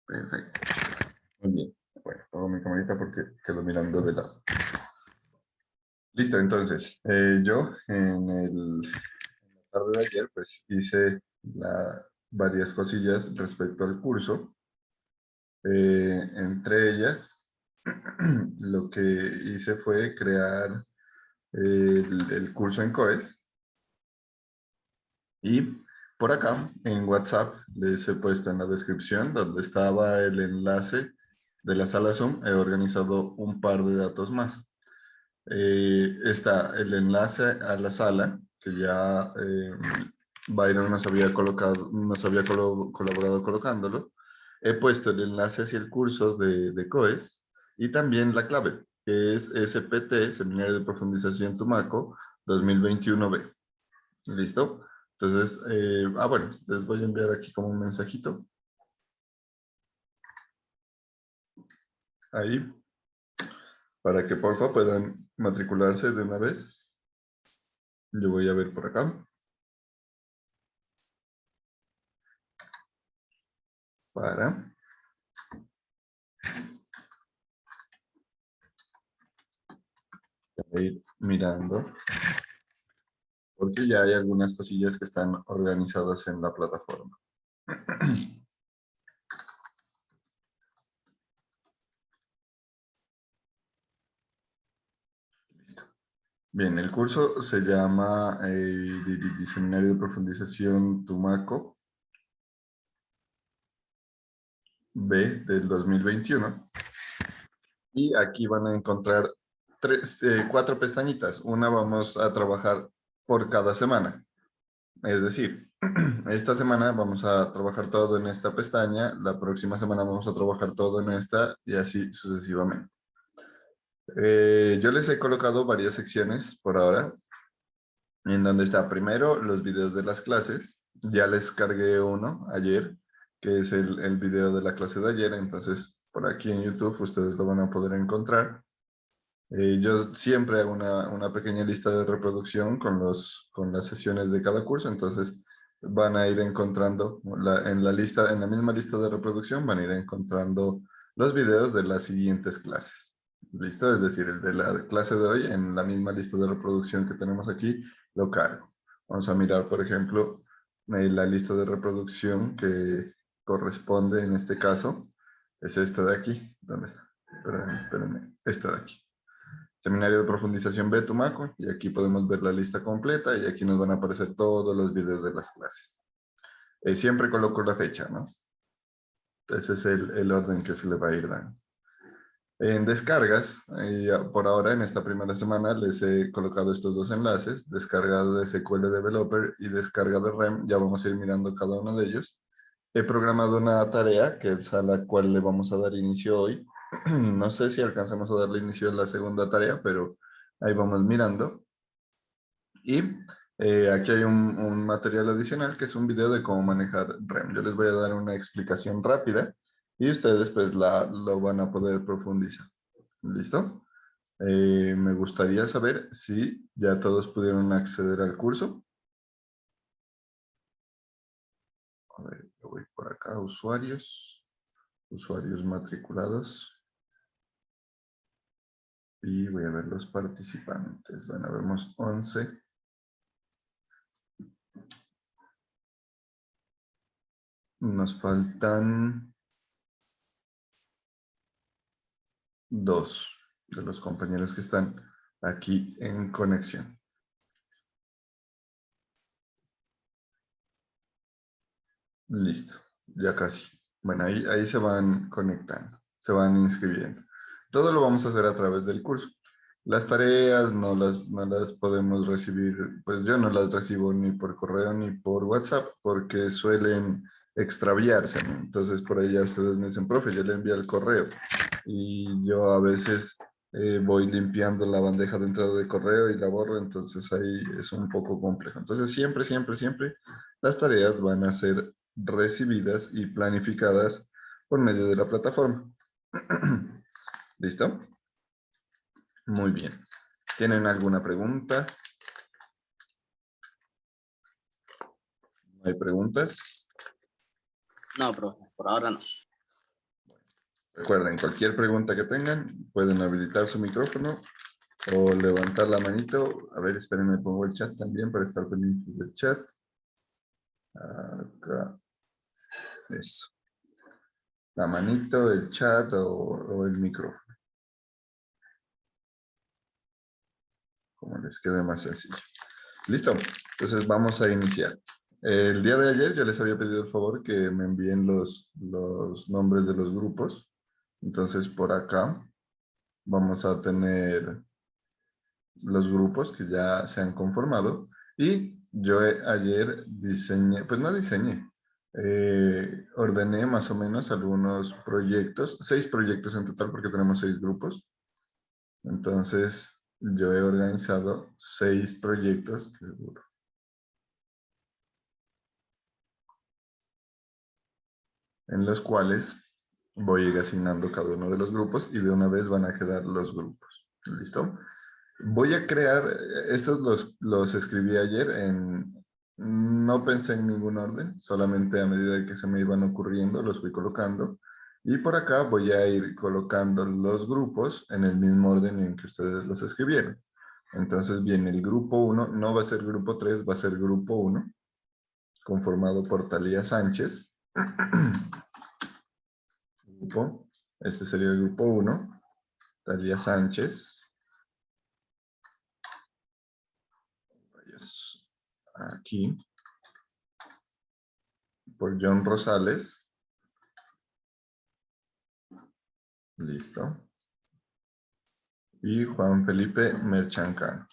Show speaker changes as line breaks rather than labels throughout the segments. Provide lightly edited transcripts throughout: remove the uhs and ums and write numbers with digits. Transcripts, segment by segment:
Perfecto. Muy bien. Bueno, pongo mi camarita porque quedo mirando de lado. Listo, entonces, yo en la tarde de ayer, pues hice varias cosillas respecto al curso. Entre ellas, lo que hice fue crear el curso en COES. Y por acá, en WhatsApp, les he puesto en la descripción donde estaba el enlace de la sala Zoom. He organizado un par de datos más. Está el enlace a la sala, que ya Byron nos había colaborado colocándolo. He puesto el enlace hacia el curso de COES y también la clave, que es SPT, Seminario de Profundización Tumaco 2021B. ¿Listo? Entonces, bueno, les voy a enviar aquí como un mensajito. Ahí, para que porfa puedan matricularse de una vez. Yo voy a ver por acá. Para ir mirando, porque ya hay algunas cosillas que están organizadas en la plataforma. Listo. Bien, el curso se llama Seminario de Profundización Tumaco B del 2021. Y aquí van a encontrar cuatro pestañitas. Una vamos a trabajar por cada semana. Es decir, esta semana vamos a trabajar todo en esta pestaña, la próxima semana vamos a trabajar todo en esta y así sucesivamente. Yo les he colocado varias secciones por ahora, en donde está primero los videos de las clases. Ya les cargué uno ayer, que es el video de la clase de ayer, entonces por aquí en YouTube ustedes lo van a poder encontrar. Yo siempre hago una pequeña lista de reproducción con las sesiones de cada curso, entonces van a ir encontrando en la misma lista de reproducción van a ir encontrando los videos de las siguientes clases. ¿Listo? Es decir, el de la clase de hoy en la misma lista de reproducción que tenemos aquí, lo cargo. Vamos a mirar, por ejemplo, la lista de reproducción que corresponde en este caso, es esta de aquí. ¿Dónde está? Espérenme, esta de aquí. Seminario de Profundización B Tumaco, y aquí podemos ver la lista completa y aquí nos van a aparecer todos los videos de las clases. Siempre coloco la fecha, ¿no? Ese es el orden que se le va a ir dando. En descargas, por ahora en esta primera semana les he colocado estos dos enlaces, descarga de SQL Developer y descarga de REM, ya vamos a ir mirando cada uno de ellos. He programado una tarea que es a la cual le vamos a dar inicio hoy. No sé si alcanzamos a darle inicio a la segunda tarea, pero ahí vamos mirando. Y aquí hay un material adicional que es un video de cómo manejar REM. Yo les voy a dar una explicación rápida y ustedes pues lo van a poder profundizar. ¿Listo? Me gustaría saber si ya todos pudieron acceder al curso. A ver, yo voy por acá, usuarios matriculados. Y voy a ver los participantes. Bueno, vemos 11. Nos faltan 2 de los compañeros que están aquí en conexión. Listo, ya casi. Bueno, ahí se van conectando, se van inscribiendo. Todo lo vamos a hacer a través del curso. Las tareas no las podemos recibir, pues yo no las recibo ni por correo ni por WhatsApp porque suelen extraviarse, ¿no? Entonces por ahí ya ustedes me dicen, profe, yo le envío el correo y yo a veces voy limpiando la bandeja de entrada de correo y la borro, entonces ahí es un poco complejo. Entonces siempre, siempre, siempre las tareas van a ser recibidas y planificadas por medio de la plataforma. ¿Listo? Muy bien. ¿Tienen alguna pregunta? ¿No hay preguntas?
No, profe, por ahora no.
Recuerden, cualquier pregunta que tengan, pueden habilitar su micrófono o levantar la manito. A ver, espérenme, pongo el chat también para estar pendientes del chat. Acá. Eso. La manito, el chat o el micrófono. Como les quede más sencillo. Listo. Entonces vamos a iniciar. El día de ayer yo les había pedido el favor que me envíen los nombres de los grupos. Entonces por acá vamos a tener los grupos que ya se han conformado y yo ayer diseñé, pues no diseñé, ordené más o menos algunos proyectos, 6 proyectos en total porque tenemos 6 grupos. Entonces yo he organizado 6 proyectos en los cuales voy a ir asignando cada uno de los grupos y de una vez van a quedar los grupos. ¿Listo? Voy a crear, estos los escribí ayer no pensé en ningún orden, solamente a medida que se me iban ocurriendo los fui colocando. Y por acá voy a ir colocando los grupos en el mismo orden en que ustedes los escribieron. Entonces viene el grupo 1, no va a ser grupo 3, va a ser grupo 1, conformado por Talía Sánchez. Este sería el grupo 1, Talía Sánchez. Aquí. Por John Rosales. Listo. Y Juan Felipe Merchancano.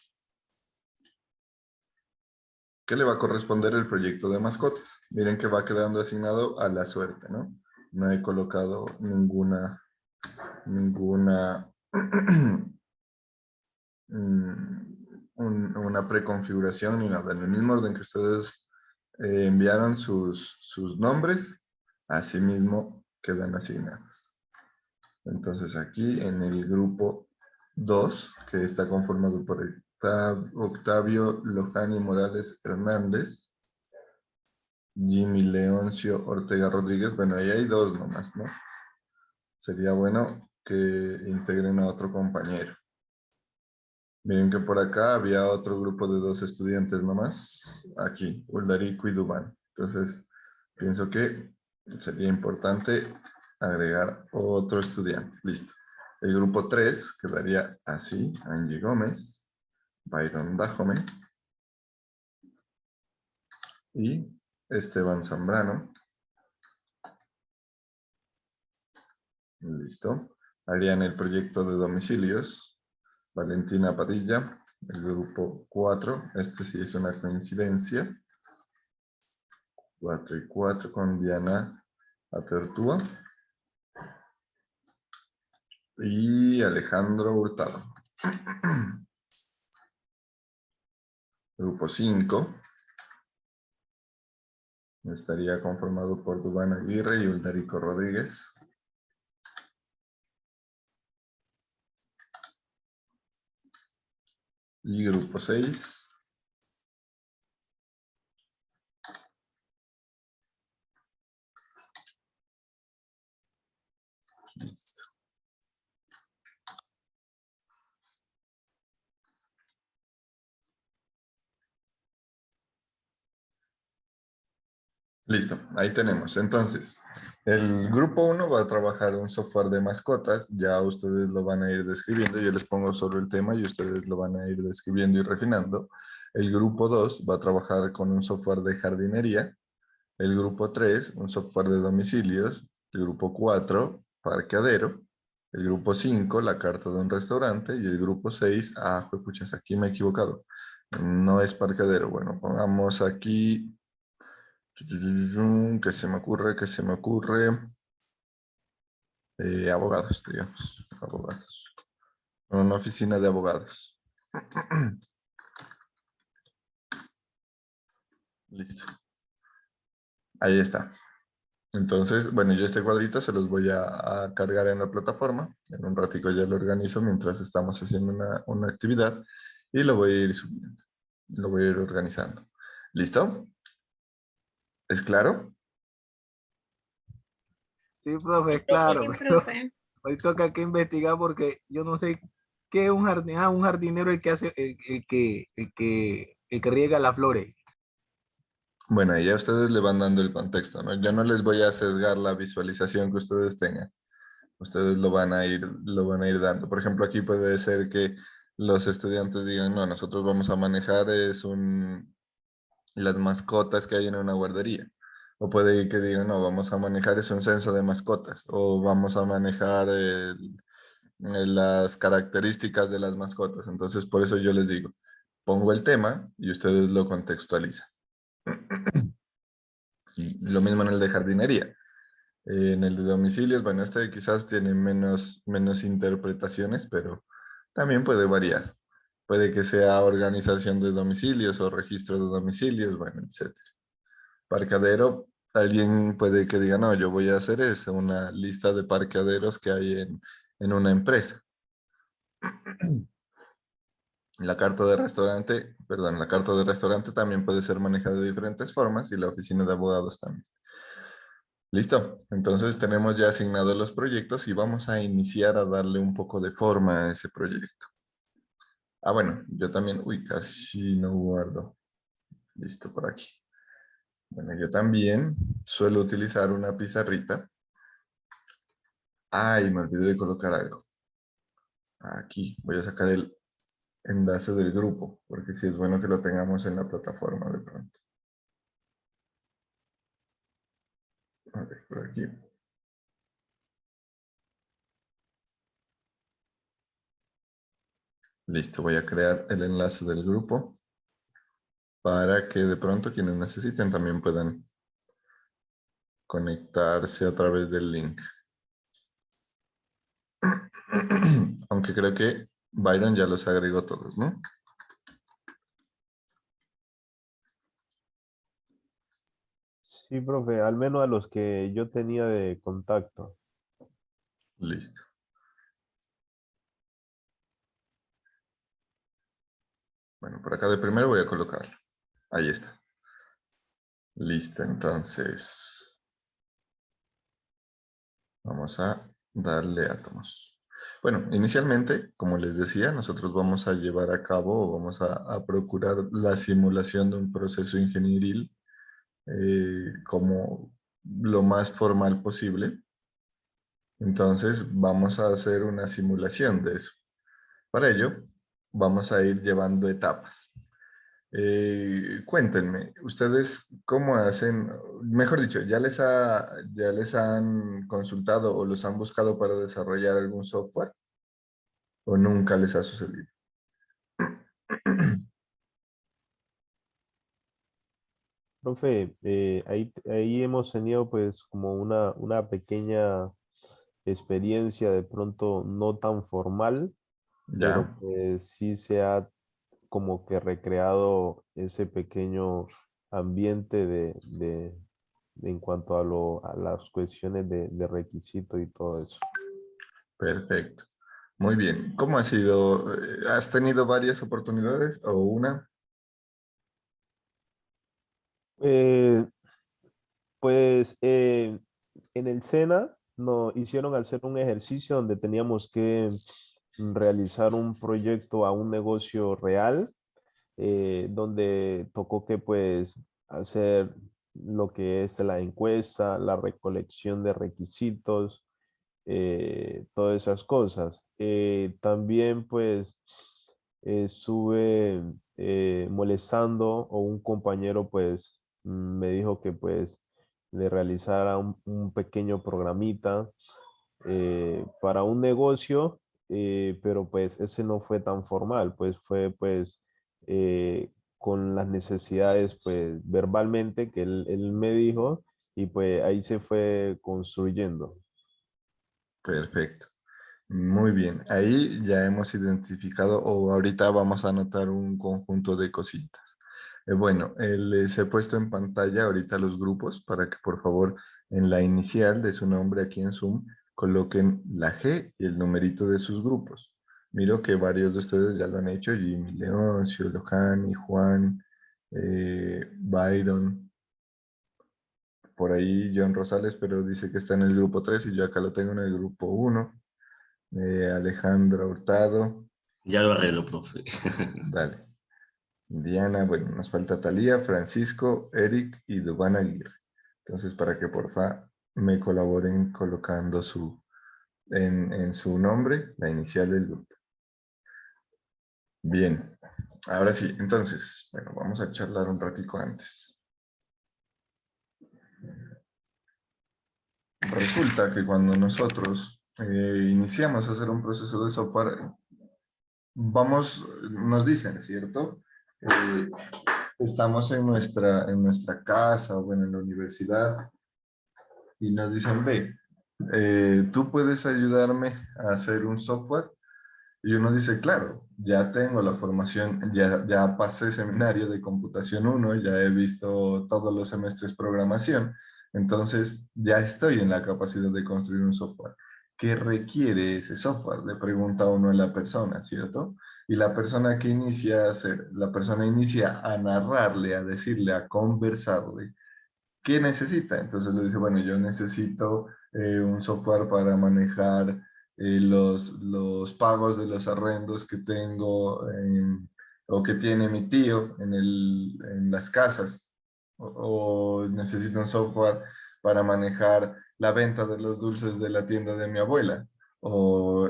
¿Qué le va a corresponder el proyecto de mascotas? Miren que va quedando asignado a la suerte, ¿no? No he colocado ninguna una preconfiguración ni nada. En el mismo orden que ustedes enviaron sus nombres, así mismo quedan asignados. Entonces aquí en el grupo 2, que está conformado por Octavio Lojani Morales Hernández, Jimmy Leoncio Ortega Rodríguez, bueno, ahí hay 2 nomás, ¿no? Sería bueno que integren a otro compañero. Miren que por acá había otro grupo de 2 estudiantes nomás, aquí, Uldarico y Dubán. Entonces, pienso que sería importante agregar otro estudiante. Listo. El grupo 3 quedaría así, Angie Gómez, Byron Dajome y Esteban Zambrano. Listo. Harían el proyecto de domicilios, Valentina Padilla, el grupo 4. Este sí es una coincidencia. 4 y 4 con Diana Atertúa y Alejandro Hurtado. Grupo 5 estaría conformado por Dubán Aguirre y Uldarico Rodríguez. Y grupo 6. Listo. Listo, ahí tenemos. Entonces, el grupo 1 va a trabajar un software de mascotas. Ya ustedes lo van a ir describiendo. Yo les pongo solo el tema y ustedes lo van a ir describiendo y refinando. El grupo 2 va a trabajar con un software de jardinería. El grupo 3, un software de domicilios. El grupo 4, parqueadero. El grupo 5, la carta de un restaurante. Y el grupo 6, puchas, aquí me he equivocado. No es parqueadero. Bueno, pongamos aquí, que se me ocurre. Abogados, digamos. Abogados. Una oficina de abogados. Listo. Ahí está. Entonces, bueno, yo este cuadrito se los voy a cargar en la plataforma. En un ratico ya lo organizo mientras estamos haciendo una actividad y lo voy a ir subiendo. Lo voy a ir organizando. ¿Listo? ¿Es claro?
Sí, profe, claro.
Sí, profe.
Hoy toca que investigar porque yo no sé qué es un jardinero. Ah, un jardinero el que hace, el que riega las flores.
Bueno, y ya ustedes le van dando el contexto, ¿no? Yo no les voy a sesgar la visualización que ustedes tengan. Ustedes lo van a ir dando. Por ejemplo, aquí puede ser que los estudiantes digan, no, nosotros vamos a manejar las mascotas que hay en una guardería. O puede que digan, no, vamos a manejar es un censo de mascotas. O vamos a manejar las características de las mascotas. Entonces, por eso yo les digo, pongo el tema y ustedes lo contextualizan. Lo mismo en el de jardinería. En el de domicilios, bueno, este quizás tiene menos interpretaciones, pero también puede variar. Puede que sea organización de domicilios o registro de domicilios, bueno, etcétera. Parqueadero, alguien puede que diga, no, yo voy a hacer es una lista de parqueaderos que hay en una empresa. La carta de restaurante, perdón, la carta de restaurante también puede ser manejada de diferentes formas y la oficina de abogados también. Listo, entonces tenemos ya asignados los proyectos y vamos a iniciar a darle un poco de forma a ese proyecto. Ah, bueno, yo también, uy, casi no guardo. Listo, por aquí. Bueno, yo también suelo utilizar una pizarrita. Ay, me olvidé de colocar algo. Aquí, voy a sacar el enlace del grupo, porque sí es bueno que lo tengamos en la plataforma de pronto. A ver, por aquí. Listo, voy a crear el enlace del grupo para que de pronto quienes necesiten también puedan conectarse a través del link. Aunque creo que Byron ya los agregó todos, ¿no?
Sí, profe, al menos a los que yo tenía de contacto.
Listo. Bueno, por acá de primero voy a colocarlo. Ahí está. Listo, entonces vamos a darle átomos. Bueno, inicialmente, como les decía, nosotros vamos a llevar a cabo, vamos a procurar la simulación de un proceso ingenieril como lo más formal posible. Entonces, vamos a hacer una simulación de eso. Para ello, vamos a ir llevando etapas. Cuéntenme, ¿ustedes cómo hacen? Mejor dicho, ya les han consultado o los han buscado para desarrollar algún software o nunca les ha sucedido?
Profe, ahí hemos tenido pues como una pequeña experiencia de pronto no tan formal, pero
Ya,
pues sí se ha como que recreado ese pequeño ambiente en cuanto a las cuestiones de requisito y todo eso.
perfecto. Muy bien. ¿Cómo ha sido? ¿Has tenido varias oportunidades o una?
Eh, Pues en el SENA nos hicieron hacer un ejercicio donde teníamos que realizar un proyecto a un negocio real, donde tocó que pues hacer lo que es la encuesta, la recolección de requisitos, todas esas cosas. También pues estuve molestando o un compañero pues me dijo que pues le realizara un pequeño programita para un negocio, pero pues ese no fue tan formal, pues fue pues con las necesidades pues verbalmente que él me dijo y pues ahí se fue construyendo.
Perfecto. Muy bien. Ahí ya hemos identificado o ahorita vamos a anotar un conjunto de cositas. Bueno, les he puesto en pantalla ahorita los grupos para que por favor en la inicial de su nombre aquí en Zoom coloquen la G y el numerito de sus grupos. Miro que varios de ustedes ya lo han hecho, Jimmy Leoncio, Lohani, Juan, Byron, por ahí John Rosales, pero dice que está en el grupo 3 y yo acá lo tengo en el grupo 1. Alejandra Hurtado,
Ya lo arreglo, profe.
dale. Diana, bueno, nos falta Talía, Francisco, Eric y Dubán Aguirre. Entonces, para que porfa me colaboren colocando en su nombre la inicial del grupo. Bien, ahora sí, entonces, bueno, vamos a charlar un ratico antes. Resulta que cuando nosotros iniciamos a hacer un proceso de software, nos dicen, ¿cierto? Estamos en nuestra casa o bueno, en la universidad y nos dicen, ve, ¿tú puedes ayudarme a hacer un software? Y uno dice, claro, ya tengo la formación, ya pasé seminario de computación 1, ya he visto todos los semestres programación, entonces ya estoy en la capacidad de construir un software. ¿Qué requiere ese software? Le pregunta uno a la persona, ¿cierto? Y la persona que inicia a hacer, la persona inicia a narrarle, a decirle, a conversarle, ¿qué necesita? Entonces le dice, bueno, yo necesito un software para manejar los pagos de los arrendos que tengo o que tiene mi tío en las casas. O necesito un software para manejar la venta de los dulces de la tienda de mi abuela. O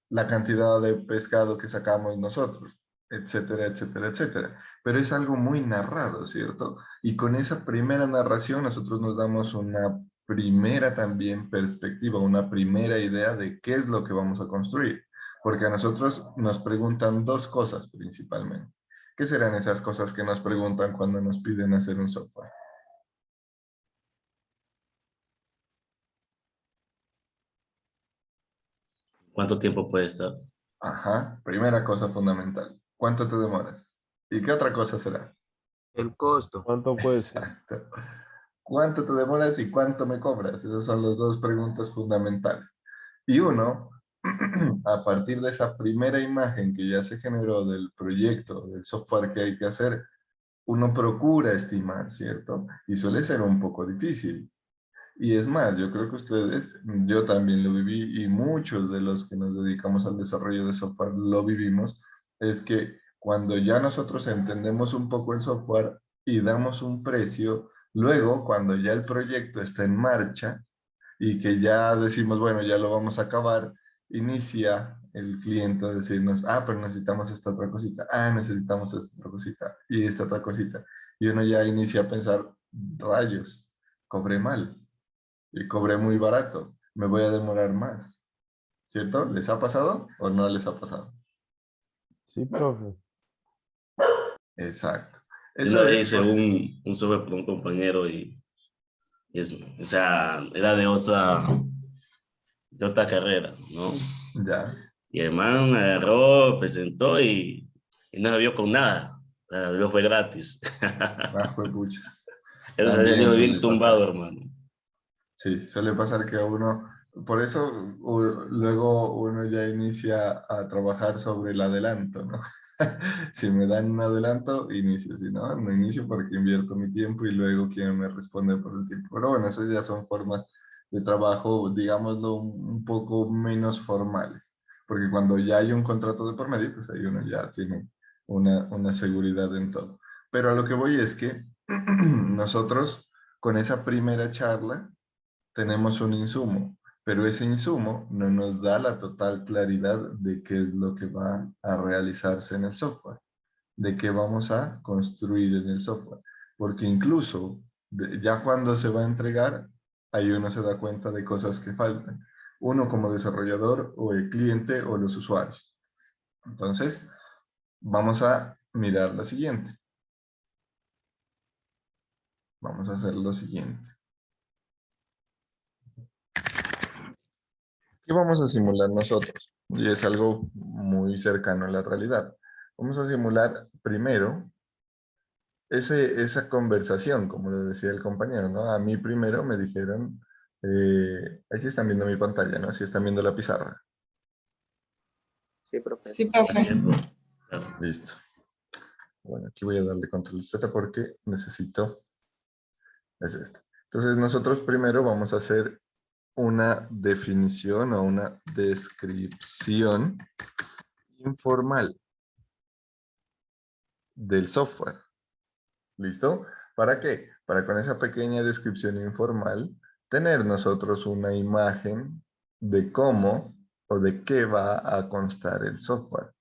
la cantidad de pescado que sacamos nosotros, etcétera, etcétera, etcétera. Pero es algo muy narrado, ¿cierto? Y con esa primera narración nosotros nos damos una primera también perspectiva, una primera idea de qué es lo que vamos a construir. Porque a nosotros nos preguntan dos cosas principalmente. ¿Qué serán esas cosas que nos preguntan cuando nos piden hacer un software?
¿Cuánto tiempo puede estar?
Ajá, primera cosa fundamental. ¿Cuánto te demoras? ¿Y qué otra cosa será?
El costo.
¿Cuánto puede ser?
Exacto. ¿Cuánto te demoras y cuánto me cobras? Esas son las dos preguntas fundamentales. Y uno, a partir de esa primera imagen que ya se generó del proyecto, del software que hay que hacer, uno procura estimar, ¿cierto? Y suele ser un poco difícil. Y es más, yo creo que ustedes, yo también lo viví y muchos de los que nos dedicamos al desarrollo de software lo vivimos, es que cuando ya nosotros entendemos un poco el software y damos un precio, luego cuando ya el proyecto está en marcha y que ya decimos, bueno, ya lo vamos a acabar, inicia el cliente a decirnos, ah, pero necesitamos esta otra cosita, ah, necesitamos esta otra cosita y esta otra cosita. Y uno ya inicia a pensar, rayos, cobré mal y cobré muy barato, me voy a demorar más, ¿cierto? ¿Les ha pasado o no les ha pasado?
Sí, profe.
Exacto.
Yo una
Eso
vez
es
hice
por...
un software por un compañero o sea, era de otra carrera, ¿no?
Ya,
Y el man agarró, presentó y no se vio con nada. La vio fue gratis.
bajo puchas.
Eso
También
salió bien
suele
tumbado,
pasar.
hermano.
Sí, suele pasar que a uno, por eso luego uno ya inicia a trabajar sobre el adelanto, ¿no? Si me dan un adelanto, inicio, si no, no inicio porque invierto mi tiempo y luego quién me responde por el tiempo. Pero bueno, esas ya son formas de trabajo, digámoslo, un poco menos formales, porque cuando ya hay un contrato de por medio, pues ahí uno ya tiene una seguridad en todo. Pero a lo que voy es que nosotros con esa primera charla, tenemos un insumo, pero ese insumo no nos da la total claridad de qué es lo que va a realizarse en el software, de qué vamos a construir en el software, porque incluso ya cuando se va a entregar, ahí uno se da cuenta de cosas que faltan, uno como desarrollador o el cliente o los usuarios. Entonces, vamos a mirar lo siguiente. Vamos a hacer lo siguiente. ¿Qué vamos a simular nosotros? Y es algo muy cercano a la realidad. Vamos a simular primero esa conversación, como le decía el compañero, ¿no? A mí primero me dijeron, ahí sí están viendo mi pantalla, ¿no? Sí están viendo la pizarra.
Sí, profe.
Sí,
Así
profe.
es, bro. Claro.
Listo. Bueno, aquí voy a darle control Z porque necesito, es esto. Entonces nosotros primero vamos a hacer una definición o una descripción informal del software. ¿Listo? ¿Para qué? Para con esa pequeña descripción informal tener nosotros una imagen de cómo o de qué va a constar el software,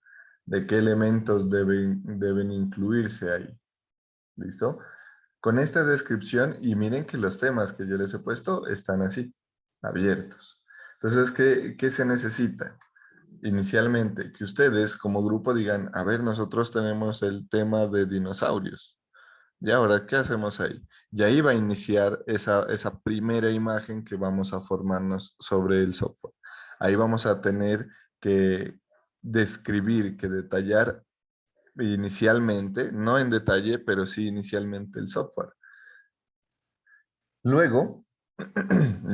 de qué elementos deben incluirse ahí. ¿Listo? Con esta descripción, y miren que los temas que yo les he puesto están así, abiertos. Entonces, ¿qué se necesita? Inicialmente, que ustedes como grupo digan, a ver, nosotros tenemos el tema de dinosaurios. Y ahora, ¿qué hacemos ahí? Y ahí va a iniciar esa primera imagen que vamos a formarnos sobre el software. Ahí vamos a tener que describir, que detallar inicialmente, no en detalle, pero sí inicialmente el software. Luego,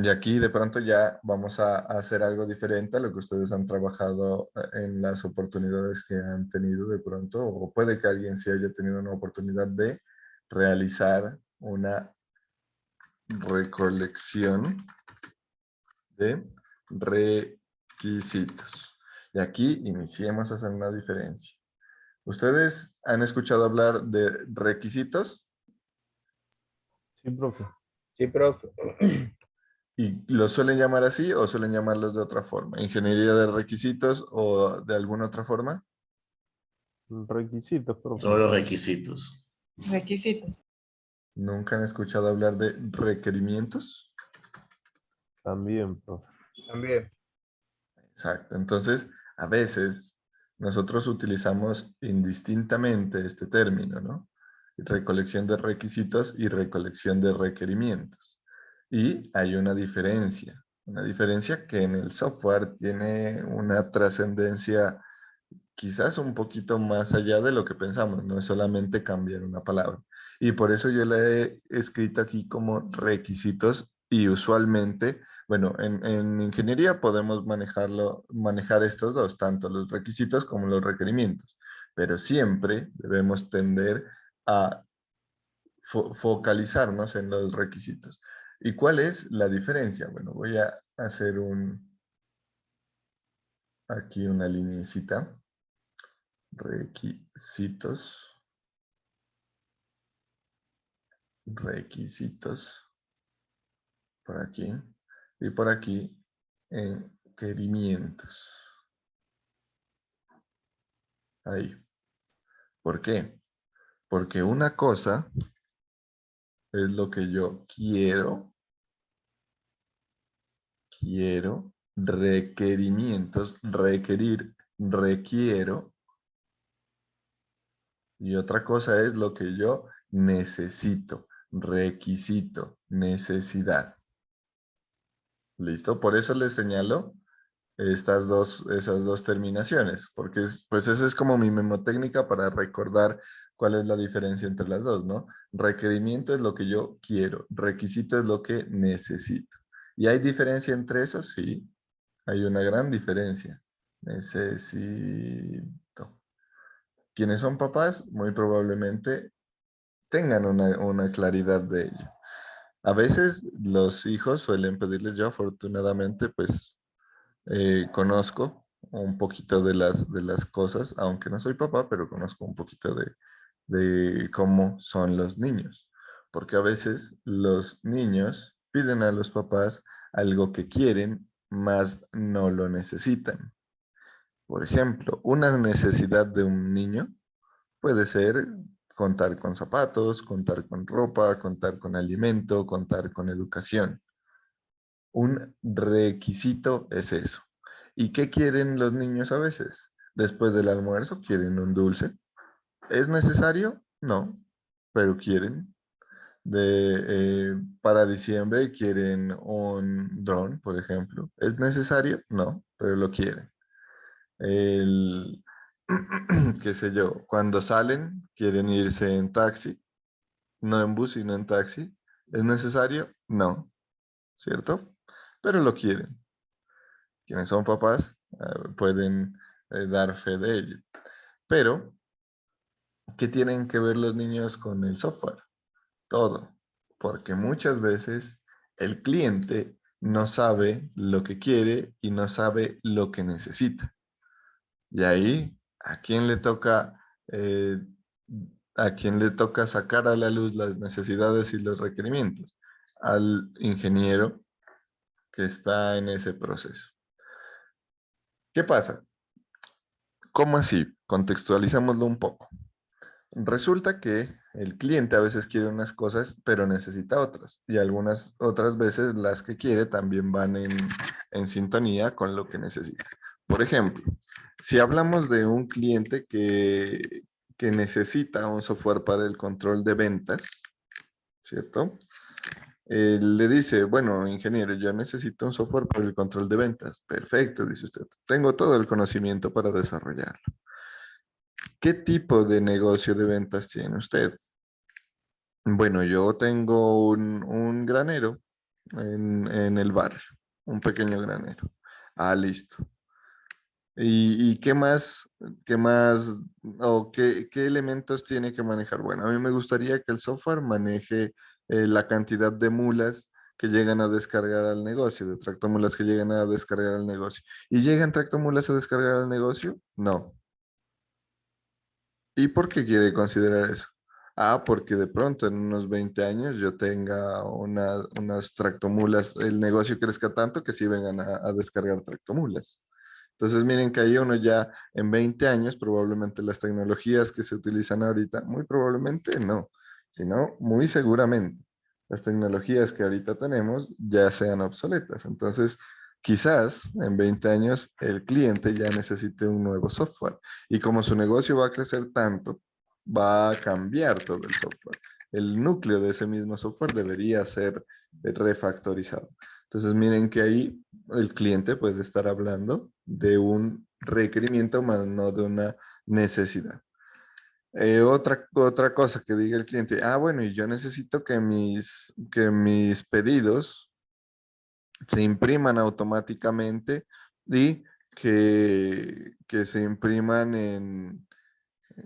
y aquí de pronto ya vamos a hacer algo diferente a lo que ustedes han trabajado en las oportunidades que han tenido de pronto, o puede que alguien sí haya tenido una oportunidad de realizar una recolección de requisitos. Y aquí iniciemos a hacer una diferencia. ¿Ustedes han escuchado hablar de requisitos?
Sí, profe.
Sí, profe.
¿Y los suelen llamar así o suelen llamarlos de otra forma? ¿Ingeniería de requisitos o de alguna otra forma?
Requisitos, profe.
Solo requisitos.
Requisitos.
¿Nunca han escuchado hablar de requerimientos?
También, profe.
También.
Exacto. Entonces, a veces nosotros utilizamos indistintamente este término, ¿no? Recolección de requisitos y recolección de requerimientos. Y hay una diferencia que en el software tiene una trascendencia quizás un poquito más allá de lo que pensamos, no es solamente cambiar una palabra. Y por eso yo la he escrito aquí como requisitos y usualmente, bueno, en ingeniería podemos manejar estos dos, tanto los requisitos como los requerimientos, pero siempre debemos tender a focalizarnos en los requisitos. ¿Y cuál es la diferencia? Bueno, voy a hacer aquí una lineecita. Requisitos, por aquí, y por aquí, requerimientos. Ahí. ¿Por qué? Porque una cosa es lo que yo quiero, requerimientos, requerir, requiero, y otra cosa es lo que yo necesito, requisito, necesidad. ¿Listo? Por eso les señalo esas dos terminaciones, porque pues esa es como mi memotécnica para recordar cuál es la diferencia entre las dos, ¿no? Requerimiento es lo que yo quiero, requisito es lo que necesito. ¿Y hay diferencia entre esos? Sí, hay una gran diferencia. Necesito. Quienes son papás, muy probablemente tengan una claridad de ello. A veces los hijos suelen pedirles, yo afortunadamente, pues conozco un poquito de las cosas, aunque no soy papá, pero conozco un poquito de cómo son los niños. Porque a veces los niños piden a los papás algo que quieren, mas no lo necesitan. Por ejemplo, una necesidad de un niño puede ser contar con zapatos, contar con ropa, contar con alimento, contar con educación. Un requisito es eso. ¿Y qué quieren los niños a veces? Después del almuerzo quieren un dulce. ¿Es necesario? No, pero quieren. Para diciembre quieren un dron, por ejemplo. ¿Es necesario? No, pero lo quieren. El, qué sé yo, cuando salen quieren irse en taxi, no en bus, sino en taxi. ¿Es necesario? No, ¿cierto? Pero lo quieren. Quienes son papás pueden dar fe de ello. Pero, ¿qué tienen que ver los niños con el software? Todo, porque muchas veces el cliente no sabe lo que quiere y no sabe lo que necesita. Y ahí, ¿a quién le toca, a quién le toca sacar a la luz las necesidades y los requerimientos? Al ingeniero que está en ese proceso. ¿Qué pasa? ¿Cómo así? Contextualicémoslo un poco. Resulta que el cliente a veces quiere unas cosas, pero necesita otras. Y algunas otras veces las que quiere también van en sintonía con lo que necesita. Por ejemplo, si hablamos de un cliente que necesita un software para el control de ventas, ¿cierto? Le dice, bueno, ingeniero, yo necesito un software para el control de ventas. Perfecto, dice usted. Tengo todo el conocimiento para desarrollarlo. ¿Qué tipo de negocio de ventas tiene usted? Bueno, yo tengo un granero en el barrio, un pequeño granero. Ah, listo. ¿Y qué más, o qué elementos tiene que manejar? Bueno, a mí me gustaría que el software maneje la cantidad de mulas que llegan a descargar al negocio, de tractomulas que llegan a descargar al negocio. ¿Y llegan tractomulas a descargar al negocio? No. ¿Y por qué quiere considerar eso? Ah, porque de pronto en unos 20 años yo tenga unas tractomulas, el negocio crezca tanto que sí vengan a descargar tractomulas. Entonces miren que ahí uno ya en 20 años, probablemente las tecnologías que se utilizan ahorita, muy probablemente no, sino muy seguramente las tecnologías que ahorita tenemos ya sean obsoletas. Entonces, quizás en 20 años el cliente ya necesite un nuevo software. Y como su negocio va a crecer tanto, va a cambiar todo el software. El núcleo de ese mismo software debería ser refactorizado. Entonces miren que ahí el cliente puede estar hablando de un requerimiento más no de una necesidad. Otra cosa que diga el cliente, ah, bueno, y yo necesito que mis pedidos se impriman automáticamente y que se impriman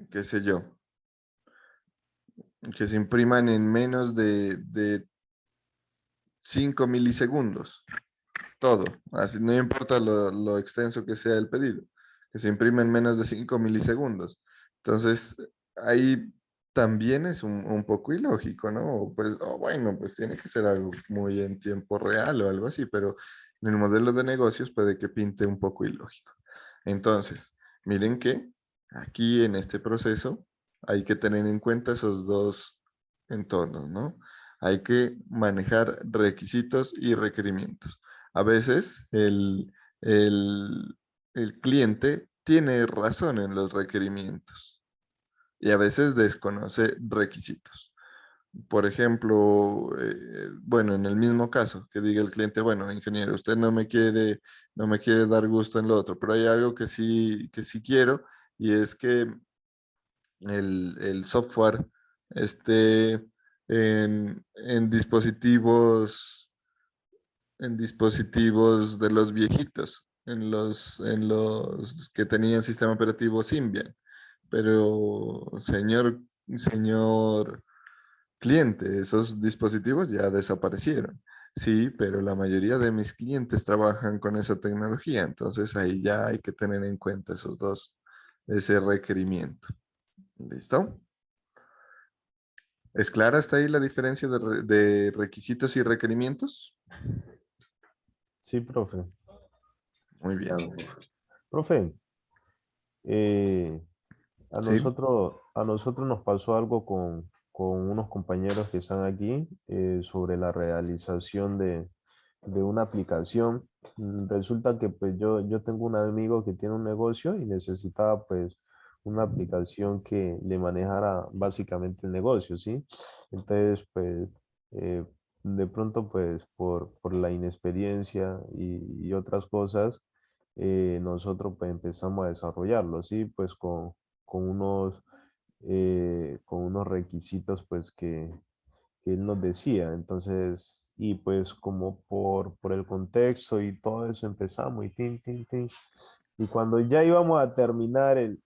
qué sé yo, que se impriman en menos de 5 milisegundos. Todo, así no importa lo extenso que sea el pedido, que se imprime en menos de 5 milisegundos. Entonces, ahí también es un poco ilógico, ¿no? Pues, bueno, pues tiene que ser algo muy en tiempo real o algo así, pero en el modelo de negocios puede que pinte un poco ilógico. Entonces, miren que aquí en este proceso hay que tener en cuenta esos dos entornos, ¿no? Hay que manejar requisitos y requerimientos. A veces el, el cliente tiene razón en los requerimientos y a veces desconoce requisitos. Por ejemplo, bueno, en el mismo caso, que diga el cliente, bueno, ingeniero, usted no me quiere dar gusto en lo otro, pero hay algo que sí quiero y es que el software esté en dispositivos de los viejitos, en los que tenían sistema operativo Symbian. Pero, señor cliente, esos dispositivos ya desaparecieron. Sí, pero la mayoría de mis clientes trabajan con esa tecnología, entonces ahí ya hay que tener en cuenta ese requerimiento. ¿Listo? ¿Es clara hasta ahí la diferencia de requisitos y requerimientos?
Sí, profe.
Muy bien.
Profe, eh,
Sí.
a nosotros nos pasó algo con unos compañeros que están aquí sobre la realización de una aplicación. Resulta que pues yo tengo un amigo que tiene un negocio y necesitaba pues una aplicación que le manejara básicamente el negocio, ¿sí? Entonces pues eh, de pronto pues por la inexperiencia y otras cosas, nosotros pues empezamos a desarrollarlo, ¿sí? Pues con unos requisitos pues que él nos decía. Entonces, y pues como por el contexto y todo eso empezamos y tin, tin, tin. Y cuando ya íbamos a terminar el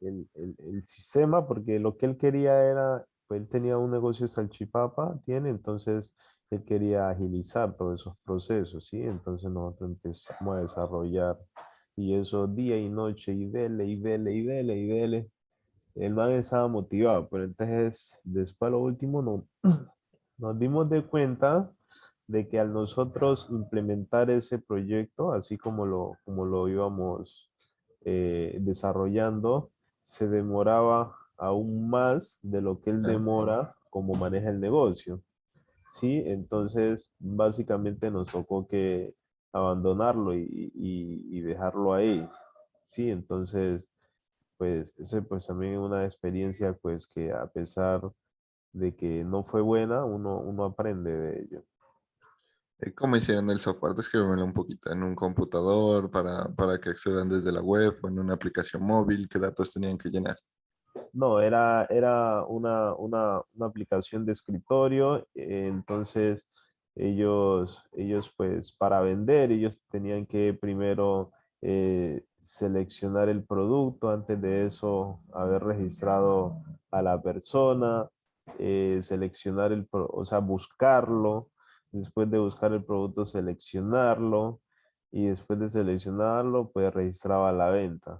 sistema, porque lo que él quería era, pues él tenía un negocio de salchipapa, tiene, entonces él quería agilizar todos esos procesos, ¿sí? Entonces nosotros empezamos a desarrollar y eso día y noche y dele y dele y dele y dele. El man estaba motivado, pero entonces después a lo último nos dimos de cuenta de que al nosotros implementar ese proyecto, así como lo íbamos desarrollando, se demoraba aún más de lo que él
Ya.
demora como maneja el negocio. Sí, entonces básicamente nos tocó que abandonarlo y dejarlo ahí. Sí, entonces pues ese pues también es una experiencia pues que a pesar de que no fue buena, uno aprende de ello.
¿Cómo hicieron el software? Descríbemelo un poquito. ¿En un computador para que accedan desde la web o en una aplicación móvil? ¿Qué datos tenían que llenar?
No, era una aplicación de escritorio, entonces ellos pues para vender, ellos tenían que primero seleccionar el producto, antes de eso haber registrado a la persona, seleccionar o sea, buscarlo, después de buscar el producto, seleccionarlo y después de seleccionarlo, pues registraba la venta.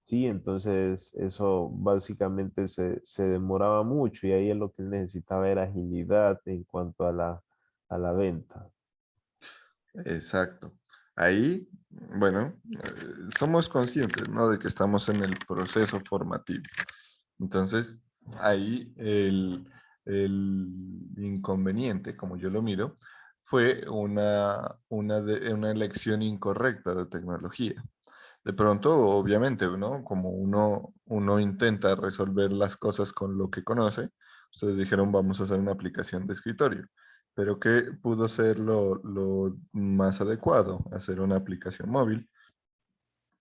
Sí, entonces eso básicamente se demoraba mucho y ahí es lo que él necesitaba era agilidad en cuanto a la venta.
Exacto. Ahí, bueno, somos conscientes, ¿no? De que estamos en el proceso formativo. Entonces, ahí el inconveniente, como yo lo miro, fue una elección incorrecta de tecnología. De pronto, obviamente, ¿no? Como uno intenta resolver las cosas con lo que conoce, ustedes dijeron, vamos a hacer una aplicación de escritorio, pero ¿qué pudo ser lo más adecuado? Hacer una aplicación móvil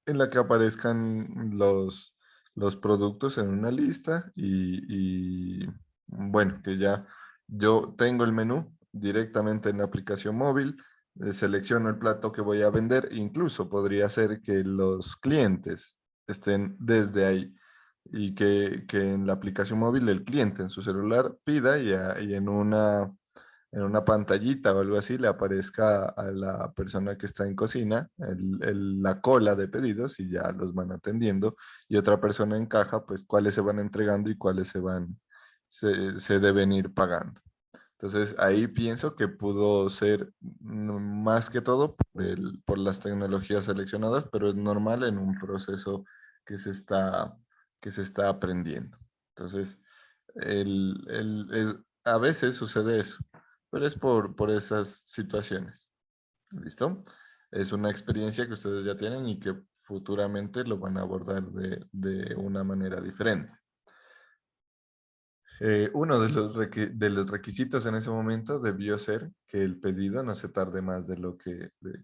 en la que aparezcan los productos en una lista bueno, que ya yo tengo el menú directamente en la aplicación móvil, selecciono el plato que voy a vender, incluso podría ser que los clientes estén desde ahí y que en la aplicación móvil el cliente en su celular pida y en una pantallita o algo así le aparezca a la persona que está en cocina la cola de pedidos y ya los van atendiendo y otra persona en caja, pues cuáles se van entregando y cuáles se deben ir pagando. Entonces ahí pienso que pudo ser más que todo por las tecnologías seleccionadas, pero es normal en un proceso que se está, que se está aprendiendo. Entonces, a veces sucede eso, pero es por esas situaciones. ¿Listo? Es una experiencia que ustedes ya tienen y que futuramente lo van a abordar de una manera diferente. Uno de los requisitos en ese momento debió ser que el pedido no se tarde más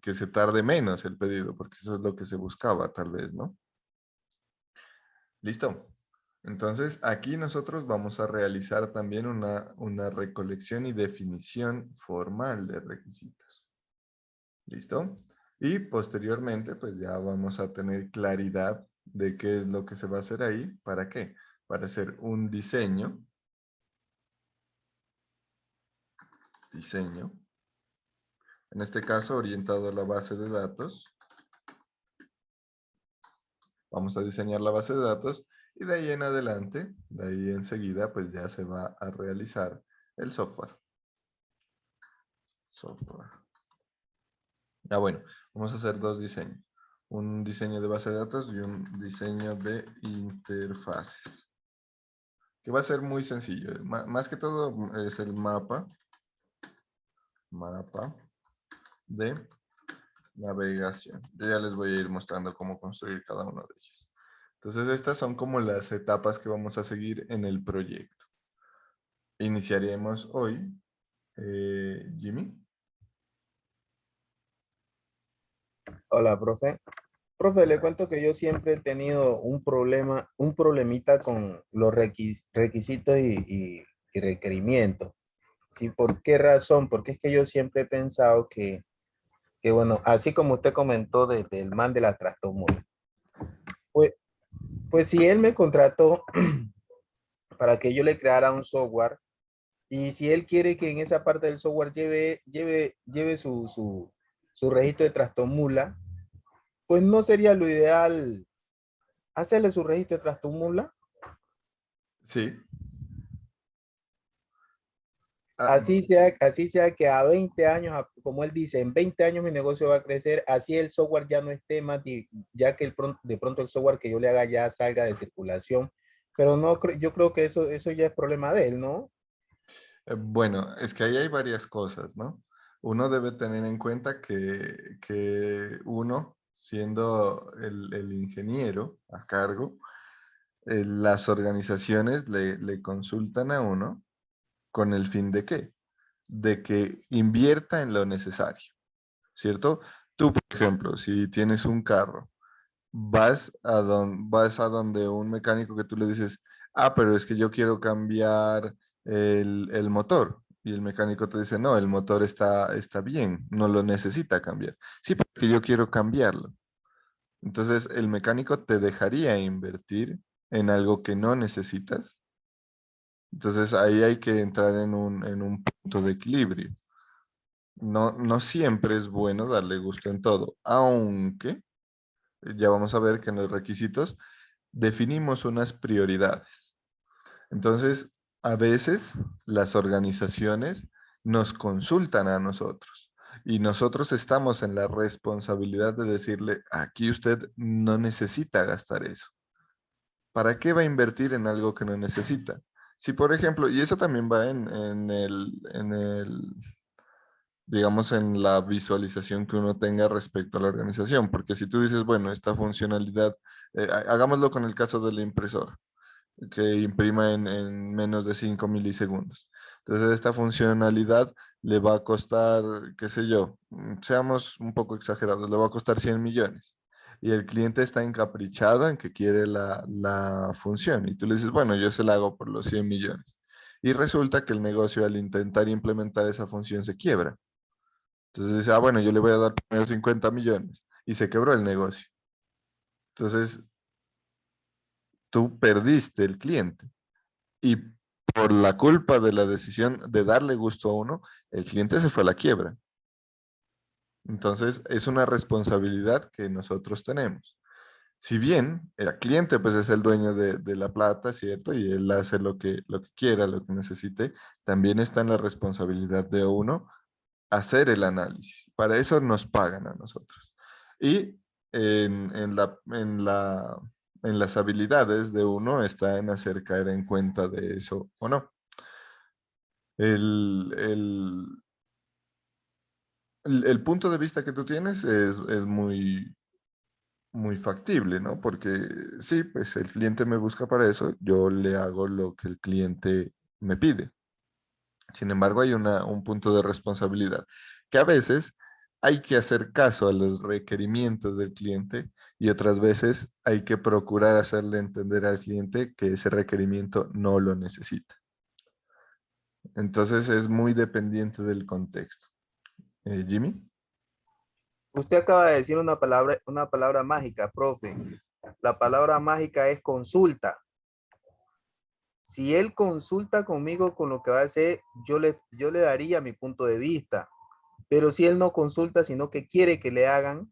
que se tarde menos el pedido, porque eso es lo que se buscaba tal vez, ¿no? ¿Listo? Entonces, aquí nosotros vamos a realizar también una recolección y definición formal de requisitos. ¿Listo? Y posteriormente, pues ya vamos a tener claridad de qué es lo que se va a hacer ahí. ¿Para qué? Para hacer un diseño, en este caso orientado a la base de datos. Vamos a diseñar la base de datos y de ahí en adelante, de ahí enseguida, pues ya se va a realizar el software. Ah, bueno, vamos a hacer dos diseños. Un diseño de base de datos y un diseño de interfaces. Que va a ser muy sencillo. Más que todo es el mapa de navegación. Yo ya les voy a ir mostrando cómo construir cada uno de ellos. Entonces, estas son como las etapas que vamos a seguir en el proyecto. Iniciaremos hoy. Jimmy.
Hola, profe. Profe, le cuento que yo siempre he tenido un problema, un problemita con los requisitos y requerimientos. ¿Sí? ¿Por qué razón? Porque es que yo siempre he pensado que bueno, así como usted comentó del man de la tractomula, pues, pues si él me contrató para que yo le creara un software, Y si él quiere que en esa parte del software lleve su registro de trastomula, pues no sería lo ideal hacerle su registro de trastomula.
Sí. Ah,
Así sea que a 20 años, como él dice, en 20 años mi negocio va a crecer, así el software ya no esté más, ya que de pronto el software que yo le haga ya salga de circulación. Pero no, yo creo que eso ya es problema de él, ¿no?
bueno, es que ahí hay varias cosas, ¿no? Uno debe tener en cuenta que uno, siendo el ingeniero a cargo, las organizaciones le consultan a uno con el fin de qué? De que invierta en lo necesario, ¿cierto? Tú, por ejemplo, si tienes un carro, vas a donde un mecánico que tú le dices, ah, pero es que yo quiero cambiar el motor. Y el mecánico te dice, no, el motor está bien, no lo necesita cambiar. Sí, porque yo quiero cambiarlo. Entonces, el mecánico te dejaría invertir en algo que no necesitas. Entonces, ahí hay que entrar en un punto de equilibrio. No, no siempre es bueno darle gusto en todo, aunque ya vamos a ver que en los requisitos definimos unas prioridades. Entonces, a veces las organizaciones nos consultan a nosotros y nosotros estamos en la responsabilidad de decirle, aquí usted no necesita gastar eso. ¿Para qué va a invertir en algo que no necesita? Si, por ejemplo, y eso también va digamos, en la visualización que uno tenga respecto a la organización, porque si tú dices, bueno, esta funcionalidad, hagámoslo con el caso de la impresora que imprima en menos de 5 milisegundos. Entonces, esta funcionalidad le va a costar, qué sé yo, seamos un poco exagerados, le va a costar 100 millones. Y el cliente está encaprichado en que quiere la función. Y tú le dices, bueno, yo se la hago por los 100 millones. Y resulta que el negocio al intentar implementar esa función se quiebra. Entonces dice, ah, bueno, yo le voy a dar primero 50 millones. Y se quebró el negocio. Entonces, tú perdiste el cliente. Y por la culpa de la decisión de darle gusto a uno, el cliente se fue a la quiebra. Entonces, es una responsabilidad que nosotros tenemos. Si bien el cliente pues es el dueño de la plata, ¿cierto? Y él hace lo que quiera, lo que necesite, también está en la responsabilidad de uno hacer el análisis. Para eso nos pagan a nosotros. Y en las habilidades de uno está en hacer caer en cuenta de eso o no. El, el, el punto de vista que tú tienes es muy, muy factible, ¿no? Porque sí, pues el cliente me busca para eso, yo le hago lo que el cliente me pide. Sin embargo, hay un punto de responsabilidad que a veces hay que hacer caso a los requerimientos del cliente y otras veces hay que procurar hacerle entender al cliente que ese requerimiento no lo necesita. Entonces es muy dependiente del contexto. Jimmy.
Usted acaba de decir una palabra mágica, profe. La palabra mágica es consulta. Si él consulta conmigo con lo que va a hacer, yo le daría mi punto de vista. Pero si él no consulta, sino que quiere que le hagan,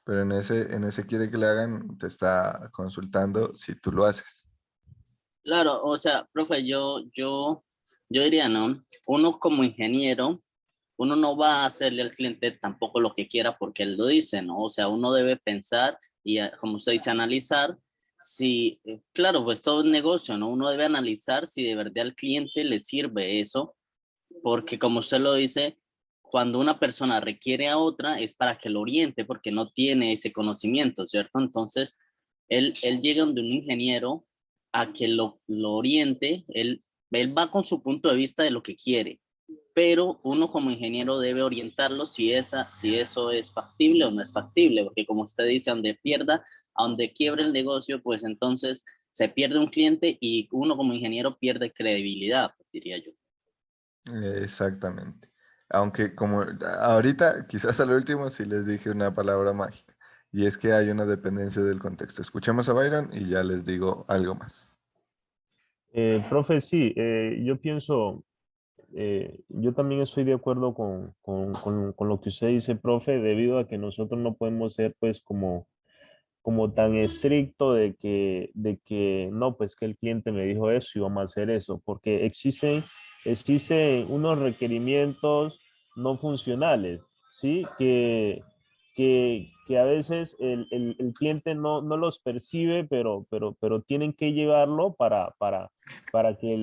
Pero en ese quiere que le hagan, te está consultando si tú lo haces.
Claro, o sea, profe, yo diría, ¿no? Uno como ingeniero, uno no va a hacerle al cliente tampoco lo que quiera porque él lo dice, ¿no? O sea, uno debe pensar y, como usted dice, analizar si, claro, pues todo es negocio, ¿no? Uno debe analizar si de verdad al cliente le sirve eso, porque como usted lo dice, cuando una persona requiere a otra es para que lo oriente porque no tiene ese conocimiento, ¿cierto? Entonces, él llega donde un ingeniero a que lo oriente, él va con su punto de vista de lo que quiere, pero uno como ingeniero debe orientarlo si eso es factible o no es factible, porque como usted dice, a donde quiebre el negocio, pues entonces se pierde un cliente y uno como ingeniero pierde credibilidad, diría yo.
Exactamente. Aunque como ahorita, quizás al último sí les dije una palabra mágica. Y es que hay una dependencia del contexto. Escuchemos a Byron y ya les digo algo más.
Profe, sí, yo pienso, yo también estoy de acuerdo con lo que usted dice, profe, debido a que nosotros no podemos ser pues como tan estricto de que no, pues que el cliente me dijo eso y vamos a hacer eso, porque existen unos requerimientos no funcionales, ¿sí? Que a veces el cliente no los percibe, pero tienen que llevarlo para que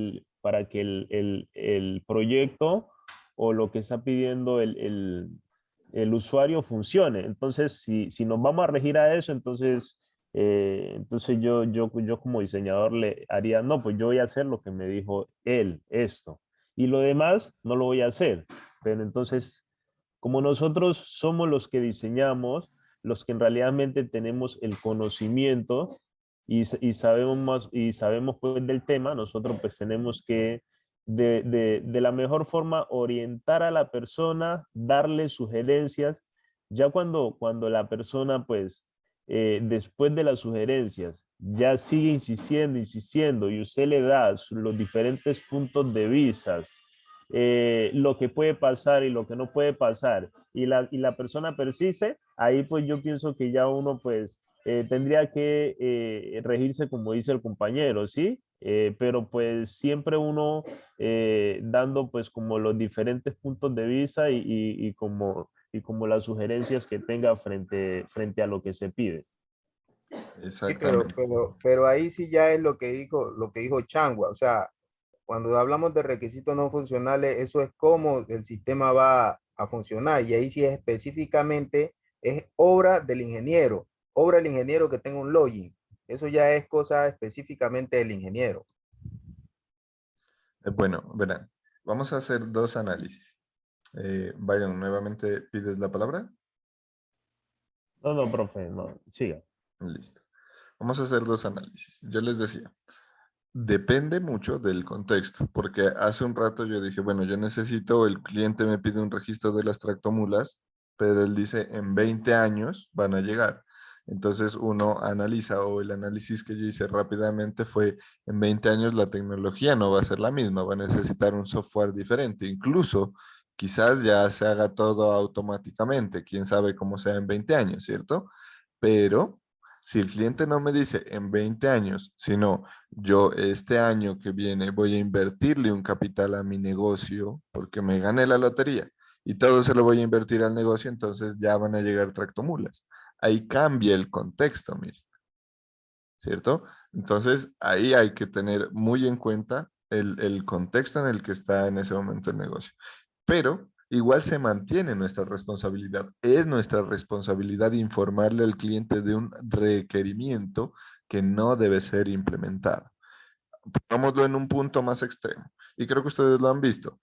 el proyecto o lo que está pidiendo el usuario funcione. Entonces, si nos vamos a regir a eso, entonces yo como diseñador le haría, no, pues yo voy a hacer lo que me dijo él, esto. Y lo demás no lo voy a hacer. Pero entonces, como nosotros somos los que diseñamos, los que en realidad tenemos el conocimiento y sabemos más y sabemos pues del tema, nosotros pues tenemos que de la mejor forma orientar a la persona, darle sugerencias, ya cuando la persona pues después de las sugerencias ya sigue insistiendo y usted le da los diferentes puntos de vista, lo que puede pasar y lo que no puede pasar, y la persona persiste, ahí pues yo pienso que ya uno pues tendría que regirse como dice el compañero, ¿sí? Pero pues siempre uno dando pues como los diferentes puntos de vista y como las sugerencias que tenga frente a lo que se pide.
Sí,
Exactamente.
pero ahí sí ya es lo que dijo Changua. O sea, cuando hablamos de requisitos no funcionales, eso es cómo el sistema va a funcionar. Y ahí sí es específicamente, es obra del ingeniero que tenga un login. Eso ya es cosa específicamente del ingeniero.
Bueno, verán, vamos a hacer dos análisis. Byron, nuevamente pides la palabra.
No, no, profe, no, siga.
Listo. Vamos a hacer dos análisis. Yo les decía, depende mucho del contexto, porque hace un rato yo dije, bueno, yo necesito, el cliente me pide un registro de las tractomulas, pero él dice, en 20 años van a llegar. Entonces uno analiza, o el análisis que yo hice rápidamente fue, en 20 años la tecnología no va a ser la misma, va a necesitar un software diferente. Incluso quizás ya se haga todo automáticamente, quién sabe cómo sea en 20 años, ¿cierto? Pero si el cliente no me dice en 20 años, sino yo este año que viene voy a invertirle un capital a mi negocio porque me gané la lotería y todo se lo voy a invertir al negocio, entonces ya van a llegar tractomulas. Ahí cambia el contexto, mire, ¿cierto? Entonces ahí hay que tener muy en cuenta el contexto en el que está en ese momento el negocio. Pero igual se mantiene nuestra responsabilidad. Es nuestra responsabilidad informarle al cliente de un requerimiento que no debe ser implementado. Pongámoslo en un punto más extremo. Y creo que ustedes lo han visto.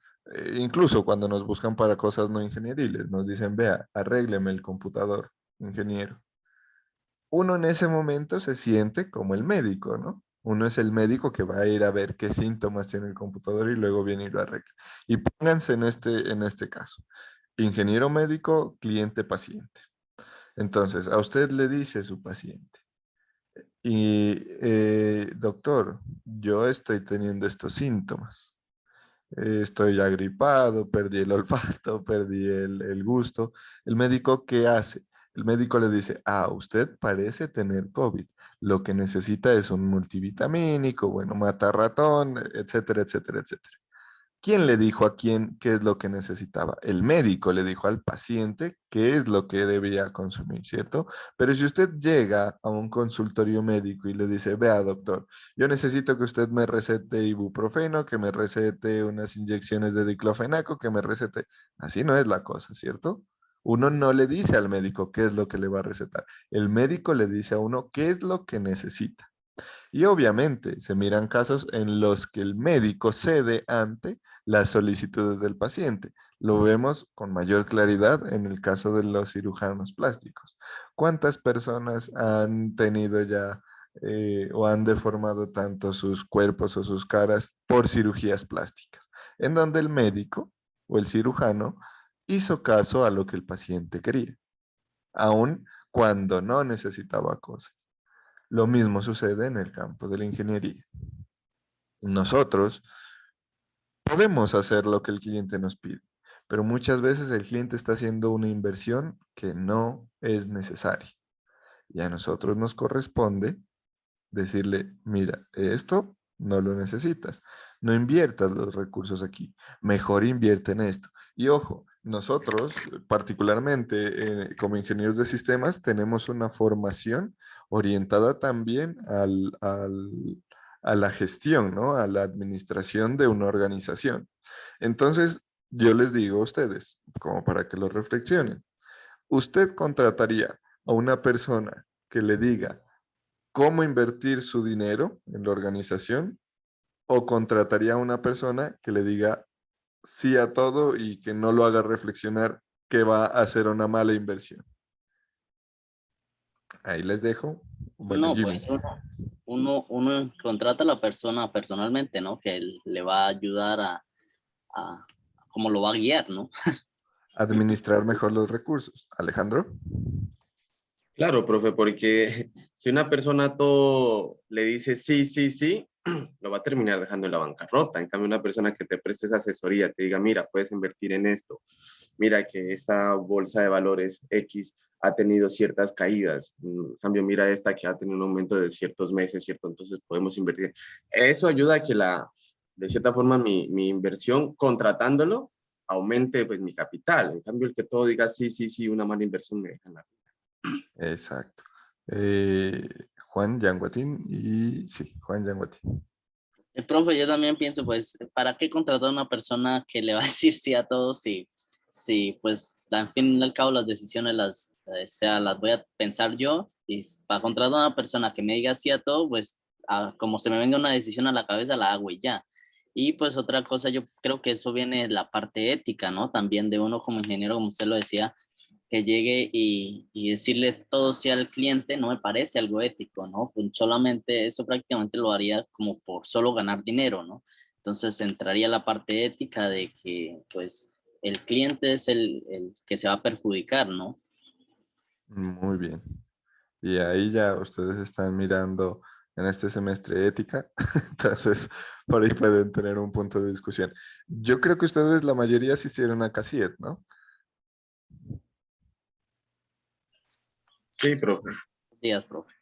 Incluso cuando nos buscan para cosas no ingenieriles, nos dicen, vea, arrégleme el computador, ingeniero. Uno en ese momento se siente como el médico, ¿no? Uno es el médico que va a ir a ver qué síntomas tiene el computador y luego viene y lo arregla. Y pónganse en este caso. Ingeniero médico, cliente paciente. Entonces, a usted le dice su paciente, y doctor, yo estoy teniendo estos síntomas. Estoy agripado, perdí el olfato, perdí el gusto. ¿El médico qué hace? El médico le dice, usted parece tener COVID. Lo que necesita es un multivitamínico, bueno, mata ratón, etcétera, etcétera, etcétera. ¿Quién le dijo a quién qué es lo que necesitaba? El médico le dijo al paciente qué es lo que debía consumir, ¿cierto? Pero si usted llega a un consultorio médico y le dice, vea, doctor, yo necesito que usted me recete ibuprofeno, que me recete unas inyecciones de diclofenaco, que me recete... Así no es la cosa, ¿cierto? Uno no le dice al médico qué es lo que le va a recetar. El médico le dice a uno qué es lo que necesita. Y obviamente se miran casos en los que el médico cede ante las solicitudes del paciente. Lo vemos con mayor claridad en el caso de los cirujanos plásticos. ¿Cuántas personas han tenido ya o han deformado tanto sus cuerpos o sus caras por cirugías plásticas? En donde el médico o el cirujano hizo caso a lo que el paciente quería, aun cuando no necesitaba cosas. Lo mismo sucede en el campo de la ingeniería. Nosotros podemos hacer lo que el cliente nos pide, pero muchas veces el cliente está haciendo una inversión que no es necesaria. Y a nosotros nos corresponde decirle, mira, esto no lo necesitas, no inviertas los recursos aquí, mejor invierte en esto. Y ojo, nosotros particularmente como ingenieros de sistemas tenemos una formación orientada también a la gestión, ¿no? A la administración de una organización. Entonces, yo les digo a ustedes, como para que lo reflexionen, ¿usted contrataría a una persona que le diga cómo invertir su dinero en la organización o contrataría a una persona que le diga sí a todo y que no lo haga reflexionar que va a hacer una mala inversión? Ahí les dejo. Bueno,
No,
Jimmy.
pues uno contrata a la persona personalmente, ¿no? Que le va a ayudar a cómo lo va a guiar, ¿no?
Administrar mejor los recursos. Alejandro.
Claro, profe, porque si una persona todo le dice sí, sí, sí, lo va a terminar dejando en la bancarrota. En cambio, una persona que te preste esa asesoría, te diga, mira, puedes invertir en esto, mira que esta bolsa de valores X ha tenido ciertas caídas, en cambio, mira esta que ha tenido un aumento de ciertos meses, ¿cierto? Entonces podemos invertir. Eso ayuda a que de cierta forma, mi inversión, contratándolo, aumente pues mi capital. En cambio, el que todo diga sí, sí, sí, una mala inversión me deja en la...
Exacto. Juan Yanguatín y sí, Juan Yanguatín.
El profe, yo también pienso, pues, ¿para qué contratar a una persona que le va a decir sí a todos si pues, al fin y al cabo las decisiones las voy a pensar yo? Y para contratar a una persona que me diga sí a todo, pues, como se me venga una decisión a la cabeza, la hago y ya. Y pues otra cosa, yo creo que eso viene de la parte ética, ¿no? También de uno como ingeniero, como usted lo decía, que llegue y decirle todo sí al cliente no me parece algo ético, ¿no? Pues solamente eso prácticamente lo haría como por solo ganar dinero, ¿no? Entonces entraría la parte ética de que pues el cliente es el que se va a perjudicar, ¿no?
Muy bien. Y ahí ya ustedes están mirando en este semestre ética, entonces por ahí pueden tener un punto de discusión. Yo creo que ustedes la mayoría asistieron a CASIET, ¿no?
Sí, profe.
Días, profe.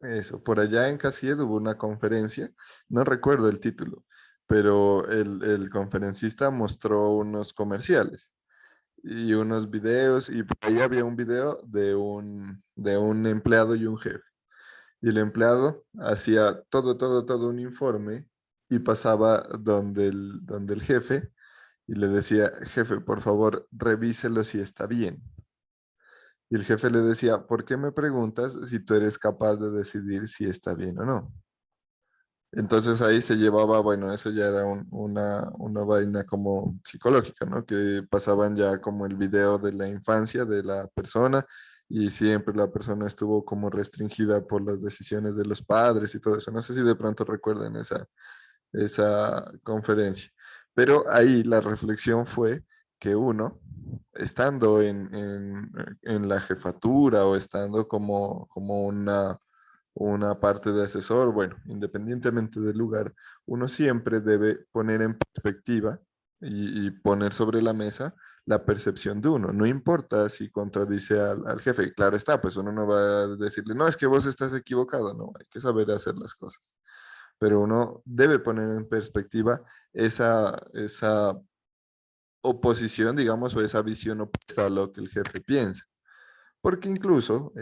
Eso, por allá en CASIED hubo una conferencia, no recuerdo el título, pero el conferencista mostró unos comerciales y unos videos, y por ahí había un video de un empleado y un jefe. Y el empleado hacía todo un informe y pasaba donde el jefe y le decía, jefe, por favor, revíselo si está bien. Y el jefe le decía, ¿por qué me preguntas si tú eres capaz de decidir si está bien o no? Entonces ahí se llevaba, bueno, eso ya era una vaina como psicológica, ¿no? Que pasaban ya como el video de la infancia de la persona y siempre la persona estuvo como restringida por las decisiones de los padres y todo eso. No sé si de pronto recuerdan esa conferencia, pero ahí la reflexión fue que uno, estando en la jefatura o estando como una parte de asesor, bueno, independientemente del lugar, uno siempre debe poner en perspectiva y poner sobre la mesa la percepción de uno. No importa si contradice al jefe. Claro está, pues uno no va a decirle, no, es que vos estás equivocado, no, hay que saber hacer las cosas. Pero uno debe poner en perspectiva esa oposición, digamos, o esa visión opuesta a lo que el jefe piensa. Porque incluso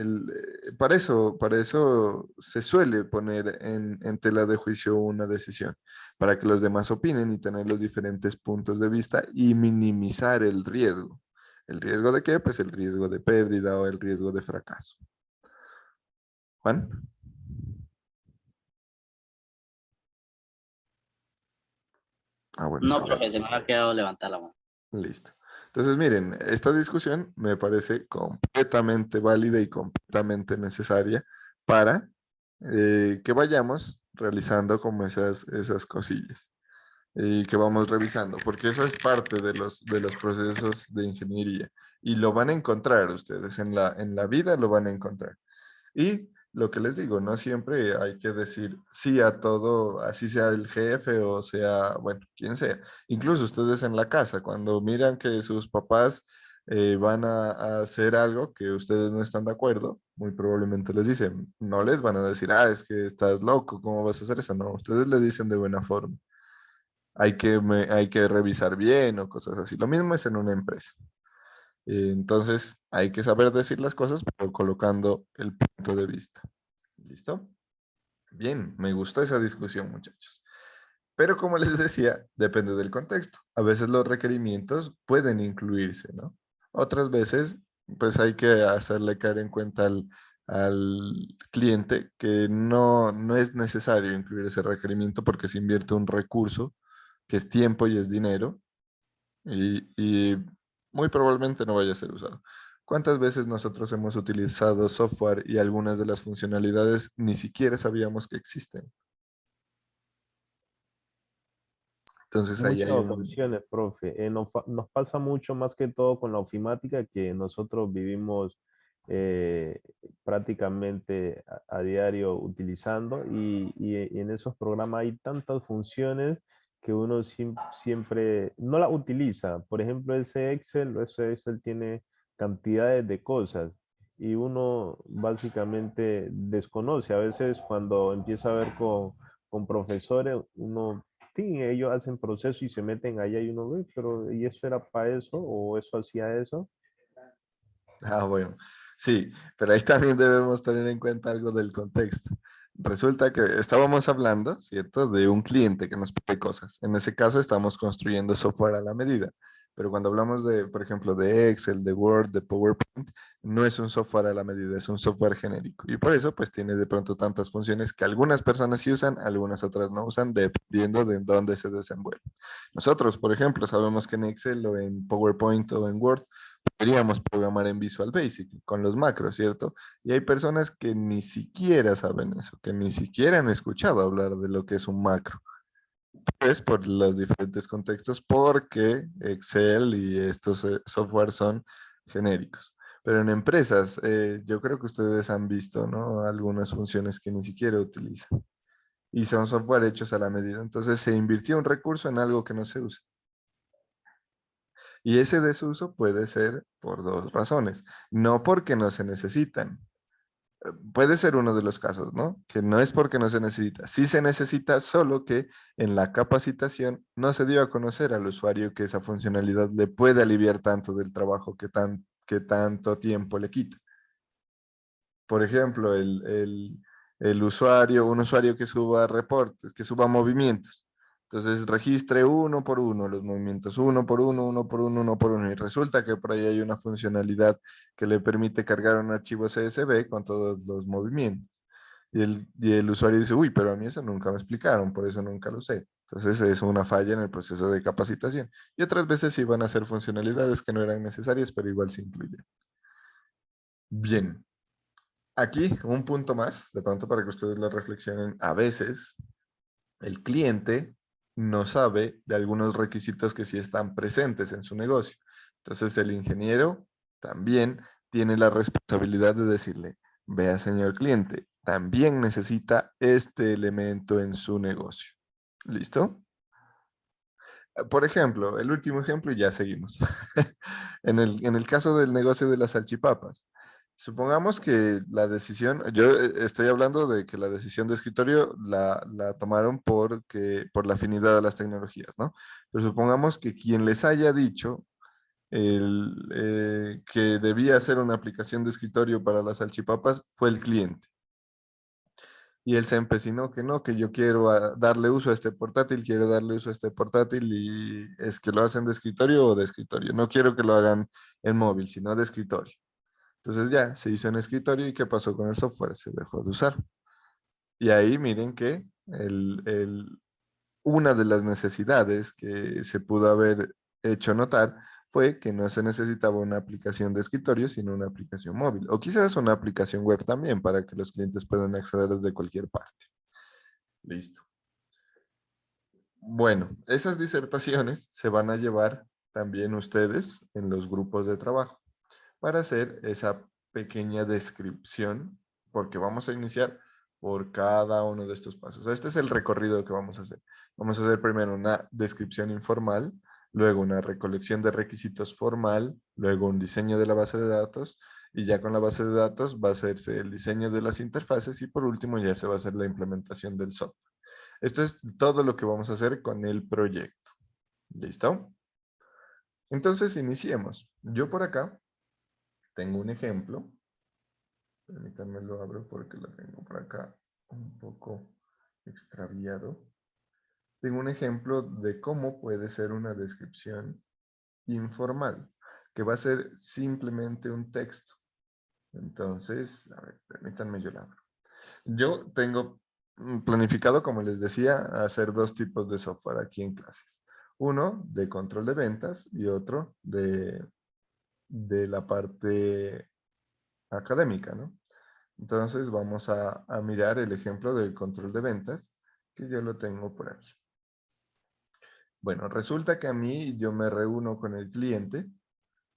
para eso se suele poner en tela de juicio una decisión, para que los demás opinen y tener los diferentes puntos de vista y minimizar el riesgo. ¿El riesgo de qué? Pues el riesgo de pérdida o el riesgo de fracaso. Juan. Ah, bueno.
No, profe, se me ha quedado levantar la mano.
Listo. Entonces, miren, esta discusión me parece completamente válida y completamente necesaria para que vayamos realizando como esas cosillas y que vamos revisando, porque eso es parte de los procesos de ingeniería y lo van a encontrar ustedes en la vida, lo van a encontrar. Y lo que les digo, no siempre hay que decir sí a todo, así sea el jefe o sea, bueno, quien sea. Incluso ustedes en la casa, cuando miran que sus papás van a hacer algo que ustedes no están de acuerdo, muy probablemente les dicen, no les van a decir, ah, es que estás loco, ¿cómo vas a hacer eso? No, ustedes les dicen de buena forma. Hay que revisar bien o cosas así. Lo mismo es en una empresa. Entonces, hay que saber decir las cosas, pero colocando el punto de vista. ¿Listo? Bien, me gustó esa discusión, muchachos. Pero como les decía, depende del contexto. A veces los requerimientos pueden incluirse, ¿no? Otras veces, pues hay que hacerle caer en cuenta al cliente que no es necesario incluir ese requerimiento porque se invierte un recurso que es tiempo y es dinero y muy probablemente no vaya a ser usado. ¿Cuántas veces nosotros hemos utilizado software y algunas de las funcionalidades ni siquiera sabíamos que existen? Entonces ahí
Muchas
hay un...
ocasiones, profe. Nos pasa mucho más que todo con la ofimática que nosotros vivimos eh, prácticamente a diario utilizando y en esos programas hay tantas funciones que uno siempre no las utiliza. Por ejemplo, ese Excel tiene cantidades de cosas y uno básicamente desconoce. A veces cuando empieza a ver con profesores, uno sí, ellos hacen proceso y se meten allá y uno ve, pero ¿y eso era para eso? ¿O eso hacía eso?
Ah, bueno, sí, pero ahí también debemos tener en cuenta algo del contexto. Resulta que estábamos hablando, ¿cierto?, de un cliente que nos pide cosas. En ese caso estamos construyendo software a la medida. Pero cuando hablamos de, por ejemplo, de Excel, de Word, de PowerPoint, no es un software a la medida, es un software genérico. Y por eso, pues, tiene de pronto tantas funciones que algunas personas sí usan, algunas otras no usan, dependiendo de dónde se desenvuelve. Nosotros, por ejemplo, sabemos que en Excel o en PowerPoint o en Word podríamos programar en Visual Basic con los macros, ¿cierto? Y hay personas que ni siquiera saben eso, que ni siquiera han escuchado hablar de lo que es un macro. Pues por los diferentes contextos, porque Excel y estos software son genéricos. Pero en empresas, yo creo que ustedes han visto, ¿no? Algunas funciones que ni siquiera utilizan. Y son software hechos a la medida. Entonces se invirtió un recurso en algo que no se usa. Y ese desuso puede ser por dos razones. No porque no se necesitan. Puede ser uno de los casos, ¿no? Que no es porque no se necesita. Sí se necesita, solo que en la capacitación no se dio a conocer al usuario que esa funcionalidad le puede aliviar tanto del trabajo que tanto tiempo le quita. Por ejemplo, el usuario, un usuario que suba reportes, que suba movimientos. Entonces registre uno por uno los movimientos, uno por uno, uno por uno, uno por uno. Y resulta que por ahí hay una funcionalidad que le permite cargar un archivo CSV con todos los movimientos. Y el usuario dice, uy, pero a mí eso nunca me explicaron, por eso nunca lo sé. Entonces es una falla en el proceso de capacitación. Y otras veces sí van a ser funcionalidades que no eran necesarias, pero igual se incluyen. Bien, aquí un punto más, de pronto para que ustedes lo reflexionen. A veces el cliente no sabe de algunos requisitos que sí están presentes en su negocio. Entonces el ingeniero también tiene la responsabilidad de decirle, vea señor cliente, también necesita este elemento en su negocio. ¿Listo? Por ejemplo, el último ejemplo y ya seguimos. En el caso del negocio de las salchipapas, supongamos que la decisión, yo estoy hablando de que la decisión de escritorio la tomaron por la afinidad a las tecnologías, ¿no? Pero supongamos que quien les haya dicho que debía hacer una aplicación de escritorio para las salchipapas fue el cliente. Y él se empecinó que no, que yo quiero darle uso a este portátil, quiero darle uso a este portátil y es que lo hacen de escritorio o de escritorio. No quiero que lo hagan en móvil, sino de escritorio. Entonces ya se hizo en escritorio y ¿qué pasó con el software? Se dejó de usar. Y ahí miren que una de las necesidades que se pudo haber hecho notar fue que no se necesitaba una aplicación de escritorio, sino una aplicación móvil. O quizás una aplicación web también para que los clientes puedan acceder desde cualquier parte. Listo. Bueno, esas disertaciones se van a llevar también ustedes en los grupos de trabajo para hacer esa pequeña descripción porque vamos a iniciar por cada uno de estos pasos. Este es el recorrido que vamos a hacer. Vamos a hacer primero una descripción informal, luego una recolección de requisitos formal, luego un diseño de la base de datos, y ya con la base de datos va a hacerse el diseño de las interfaces y por último ya se va a hacer la implementación del software. Esto es todo lo que vamos a hacer con el proyecto. ¿Listo? Entonces iniciemos. Yo por acá tengo un ejemplo. Permítanme lo abro porque lo tengo por acá un poco extraviado. Tengo un ejemplo de cómo puede ser una descripción informal, que va a ser simplemente un texto. Entonces, a ver, permítanme yo lo abro. Yo tengo planificado, como les decía, hacer dos tipos de software aquí en clases. Uno de control de ventas y otro de la parte académica, ¿no? Entonces vamos a mirar el ejemplo del control de ventas, que yo lo tengo por aquí. Bueno, resulta que a mí yo me reúno con el cliente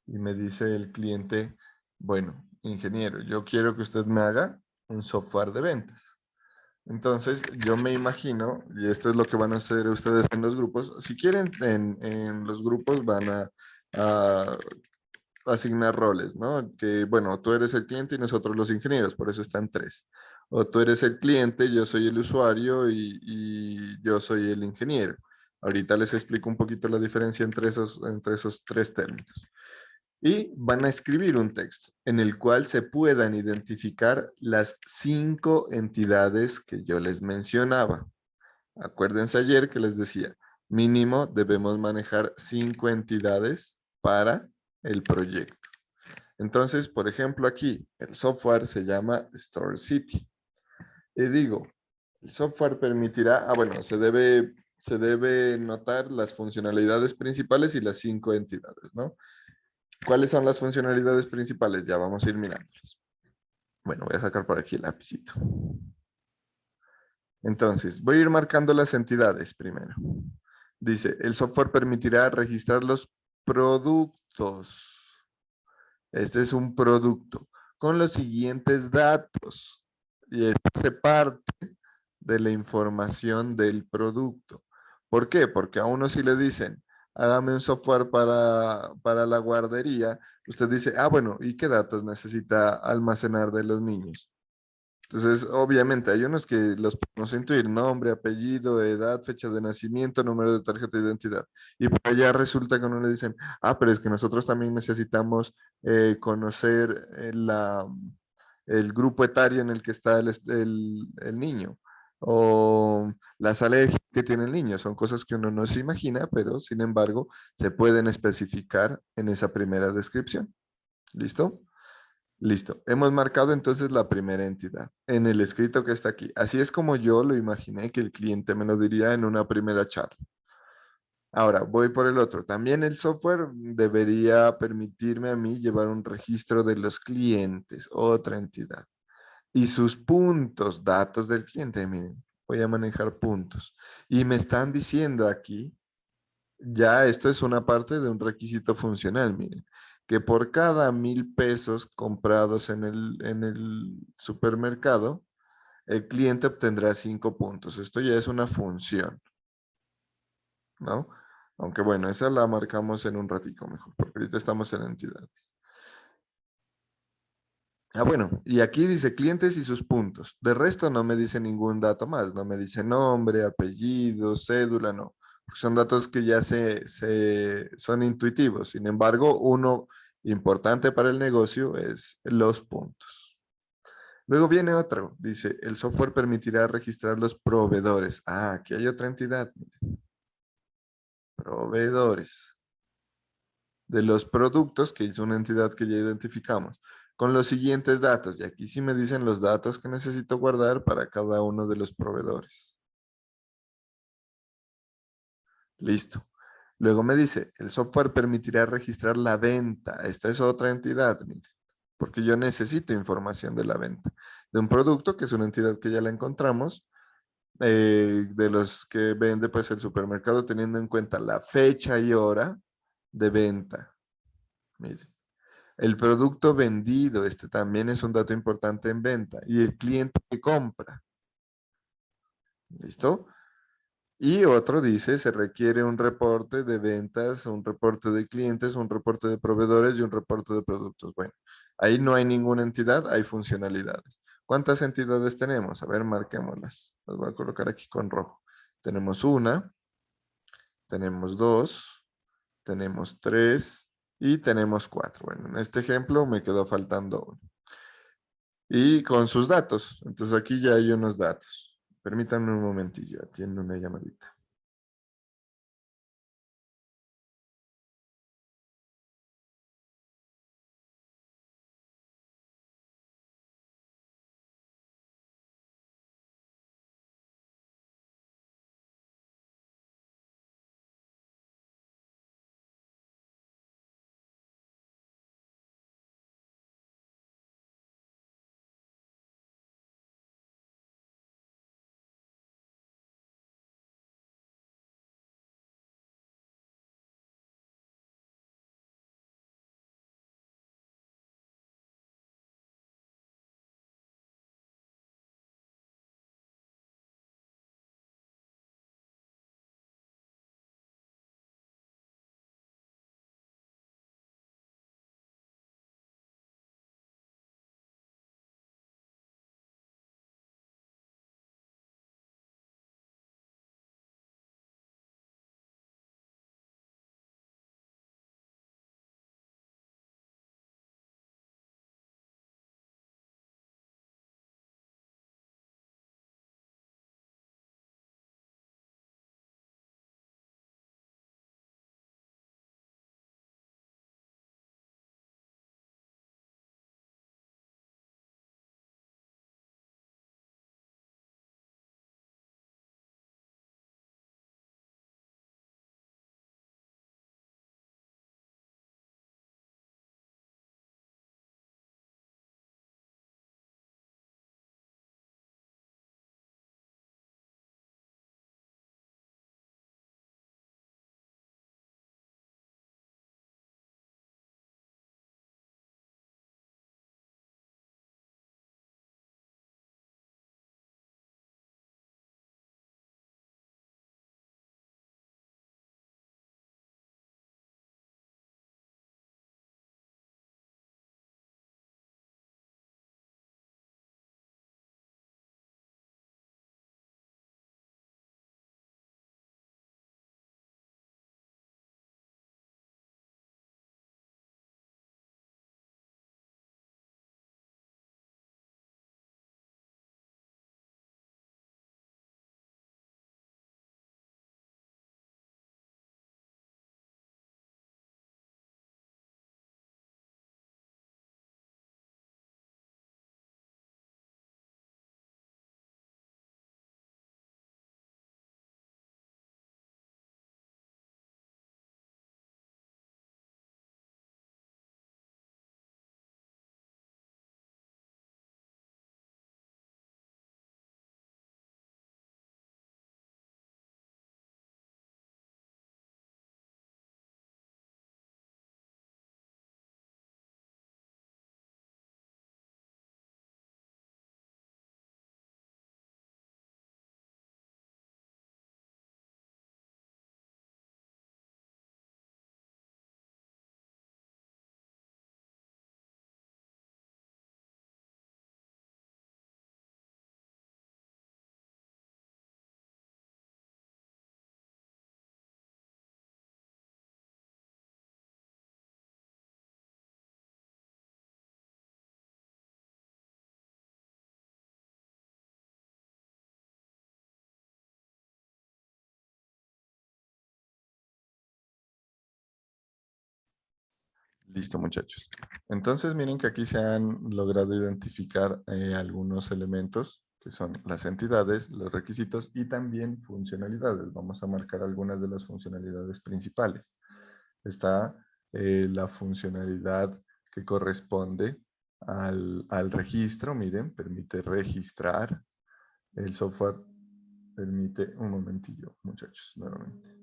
y me dice el cliente, bueno, ingeniero, yo quiero que usted me haga un software de ventas. Entonces yo me imagino, y esto es lo que van a hacer ustedes en los grupos, si quieren en los grupos van a asignar roles, ¿no? Que bueno, tú eres el cliente y nosotros los ingenieros, por eso están tres. O tú eres el cliente, yo soy el usuario y yo soy el ingeniero. Ahorita les explico un poquito la diferencia entre esos tres términos. Y van a escribir un texto en el cual se puedan identificar las 5 entidades que yo les mencionaba. Acuérdense ayer que les decía, mínimo debemos manejar 5 entidades para el proyecto. Entonces, por ejemplo, aquí el software se llama Store City. Y digo, el software permitirá, bueno, se debe notar las funcionalidades principales y las 5 entidades, ¿no? ¿Cuáles son las funcionalidades principales? Ya vamos a ir mirándolas. Bueno, voy a sacar por aquí el lapicito. Entonces, voy a ir marcando las entidades primero. Dice, el software permitirá registrar los productos. Este es un producto con los siguientes datos. Y esto hace parte de la información del producto. ¿Por qué? Porque a uno si le dicen, hágame un software para la guardería, usted dice, ah, bueno, ¿y qué datos necesita almacenar de los niños? Entonces, obviamente, hay unos que los podemos intuir, nombre, apellido, edad, fecha de nacimiento, número de tarjeta de identidad. Y por allá resulta que uno le dicen, ah, pero es que nosotros también necesitamos conocer el grupo etario en el que está el niño o las alergias que tiene el niño. Son cosas que uno no se imagina, pero sin embargo se pueden especificar en esa primera descripción. ¿Listo? Listo. Hemos marcado entonces la primera entidad en el escrito que está aquí. Así es como yo lo imaginé que el cliente me lo diría en una primera charla. Ahora, voy por el otro. También el software debería permitirme a mí llevar un registro de los clientes, otra entidad. Y sus puntos, datos del cliente. Miren, voy a manejar puntos. Y me están diciendo aquí, ya esto es una parte de un requisito funcional, miren, que por cada 1,000 pesos comprados en el supermercado, el cliente obtendrá 5 puntos. Esto ya es una función, ¿no? Aunque bueno, esa la marcamos en un ratico mejor, porque ahorita estamos en entidades. Ah, bueno, y aquí dice clientes y sus puntos. De resto no me dice ningún dato más, no me dice nombre, apellido, cédula, no. Son datos que ya son intuitivos. Sin embargo, uno importante para el negocio es los puntos. Luego viene otro, dice, el software permitirá registrar los proveedores. Ah, aquí hay otra entidad. Proveedores de los productos, que es una entidad que ya identificamos, con los siguientes datos. Y aquí sí me dicen los datos que necesito guardar para cada uno de los proveedores. Listo. Luego me dice, el software permitirá registrar la venta. Esta es otra entidad, mire, porque yo necesito información de la venta de un producto, que es una entidad que ya la encontramos, de los que vende pues el supermercado, teniendo en cuenta la fecha y hora de venta. Mire. El producto vendido, este también es un dato importante en venta. Y el cliente que compra. ¿Listo? Y otro dice, se requiere un reporte de ventas, un reporte de clientes, un reporte de proveedores y un reporte de productos. Bueno, ahí no hay ninguna entidad, hay funcionalidades. ¿Cuántas entidades tenemos? A ver, marquémoslas. Las voy a colocar aquí con rojo. Tenemos una, tenemos dos, tenemos tres y tenemos cuatro. Bueno, en este ejemplo me quedó faltando uno. Y con sus datos. Entonces aquí ya hay unos datos. Permítanme un momentillo, atiendo una llamadita. Listo, muchachos. Entonces, miren que aquí se han logrado identificar algunos elementos que son las entidades, los requisitos y también funcionalidades. Vamos a marcar algunas de las funcionalidades principales. Está la funcionalidad que corresponde al registro. Miren, permite registrar. El software permite, un momentillo, muchachos, nuevamente.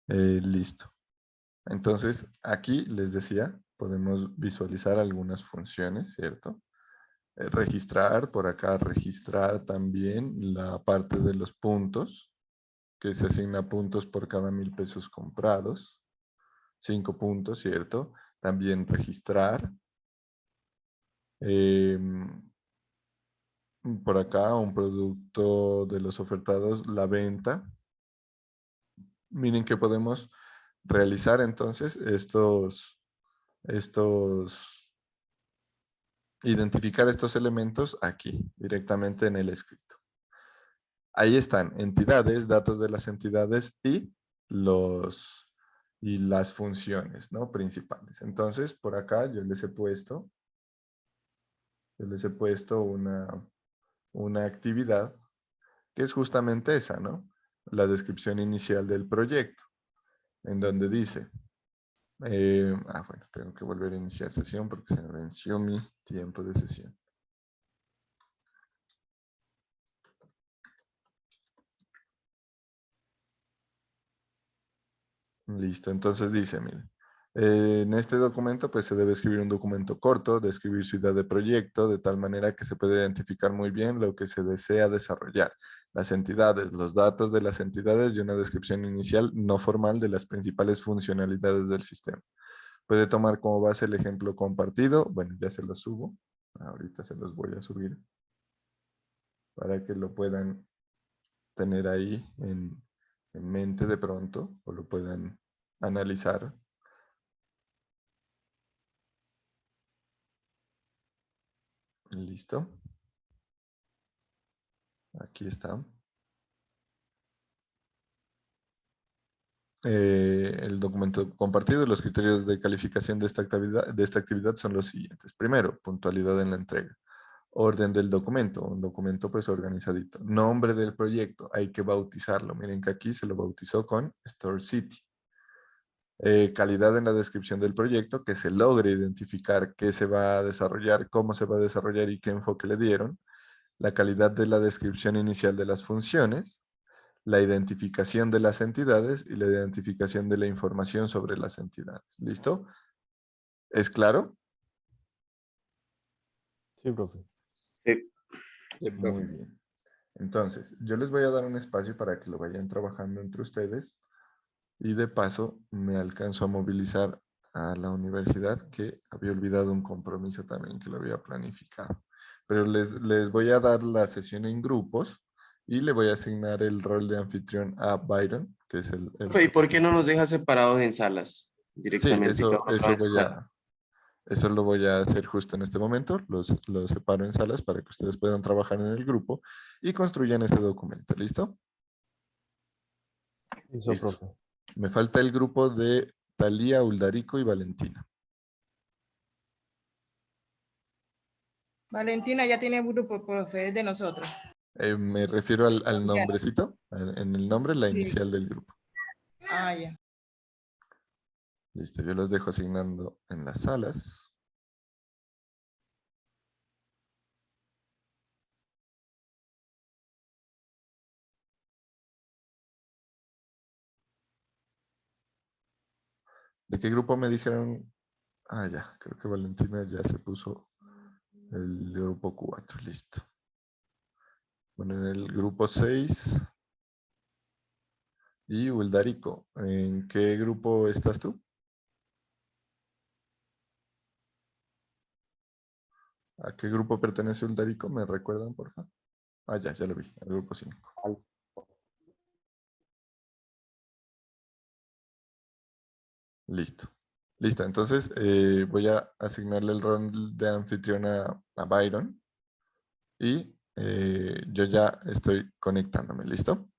Listo. Entonces, aquí les decía, podemos visualizar algunas funciones, ¿cierto? Registrar, por acá registrar también la parte de los puntos, que se asigna puntos por cada 1,000 pesos comprados. 5 puntos, ¿cierto? También registrar. Por acá, un producto de los ofertados, la venta. Miren que podemos realizar entonces identificar estos elementos aquí, directamente en el escrito. Ahí están entidades, datos de las entidades y las funciones, ¿no? Principales. Entonces, por acá yo les he puesto una actividad que es justamente esa, ¿no? La descripción inicial del proyecto, en donde dice, bueno, tengo que volver a iniciar sesión porque se me venció mi tiempo de sesión. Listo, entonces dice, miren, en este documento pues se debe escribir un documento corto, describir su idea de proyecto, de tal manera que se puede identificar muy bien lo que se desea desarrollar, las entidades, los datos de las entidades y una descripción inicial no formal de las principales funcionalidades del sistema. Puede tomar como base el ejemplo compartido, bueno, ya se los subo, ahorita se los voy a subir, para que lo puedan tener ahí en mente de pronto, o lo puedan analizar. Listo. Aquí está. El documento compartido. Los criterios de calificación de esta actividad son los siguientes. Primero, puntualidad en la entrega. Orden del documento. Un documento pues organizadito. Nombre del proyecto. Hay que bautizarlo. Miren que aquí se lo bautizó con Store City. Calidad en la descripción del proyecto, que se logre identificar qué se va a desarrollar, cómo se va a desarrollar y qué enfoque le dieron. La calidad de la descripción inicial de las funciones, la identificación de las entidades y la identificación de la información sobre las entidades. ¿Listo? ¿Es claro?
Sí, profe.
Sí.
Muy bien. Entonces, yo les voy a dar un espacio para que lo vayan trabajando entre ustedes y de paso me alcanzo a movilizar a la universidad, que había olvidado un compromiso también que lo había planificado. Pero les voy a dar la sesión en grupos y le voy a asignar el rol de anfitrión a Byron, que es el
Profe, ¿y por qué no nos deja separados en salas
Sí,
directamente? Y cada uno trabaja en su sala?
eso lo voy a hacer justo en este momento. Los separo en salas para que ustedes puedan trabajar en el grupo y construyan ese documento. ¿Listo?
Listo,
Listo.
profe.
Me falta el grupo de Talía, Uldarico y Valentina.
Valentina ya tiene grupo, profe, es de nosotros.
Me refiero al nombrecito, en el nombre, la
Sí.
inicial del grupo.
Ah, ya.
Listo, yo los dejo asignando en las salas. ¿De qué grupo me dijeron? Ah, ya, creo que Valentina ya se puso el grupo 4, listo. Bueno, en el grupo 6. Y Uldarico, ¿en qué grupo estás tú? ¿A qué grupo pertenece Uldarico? ¿Me recuerdan, por favor? Ah, ya lo vi, al grupo 5. Listo. Listo, entonces voy a asignarle el rol de anfitrión a Byron y yo ya estoy conectándome, ¿listo?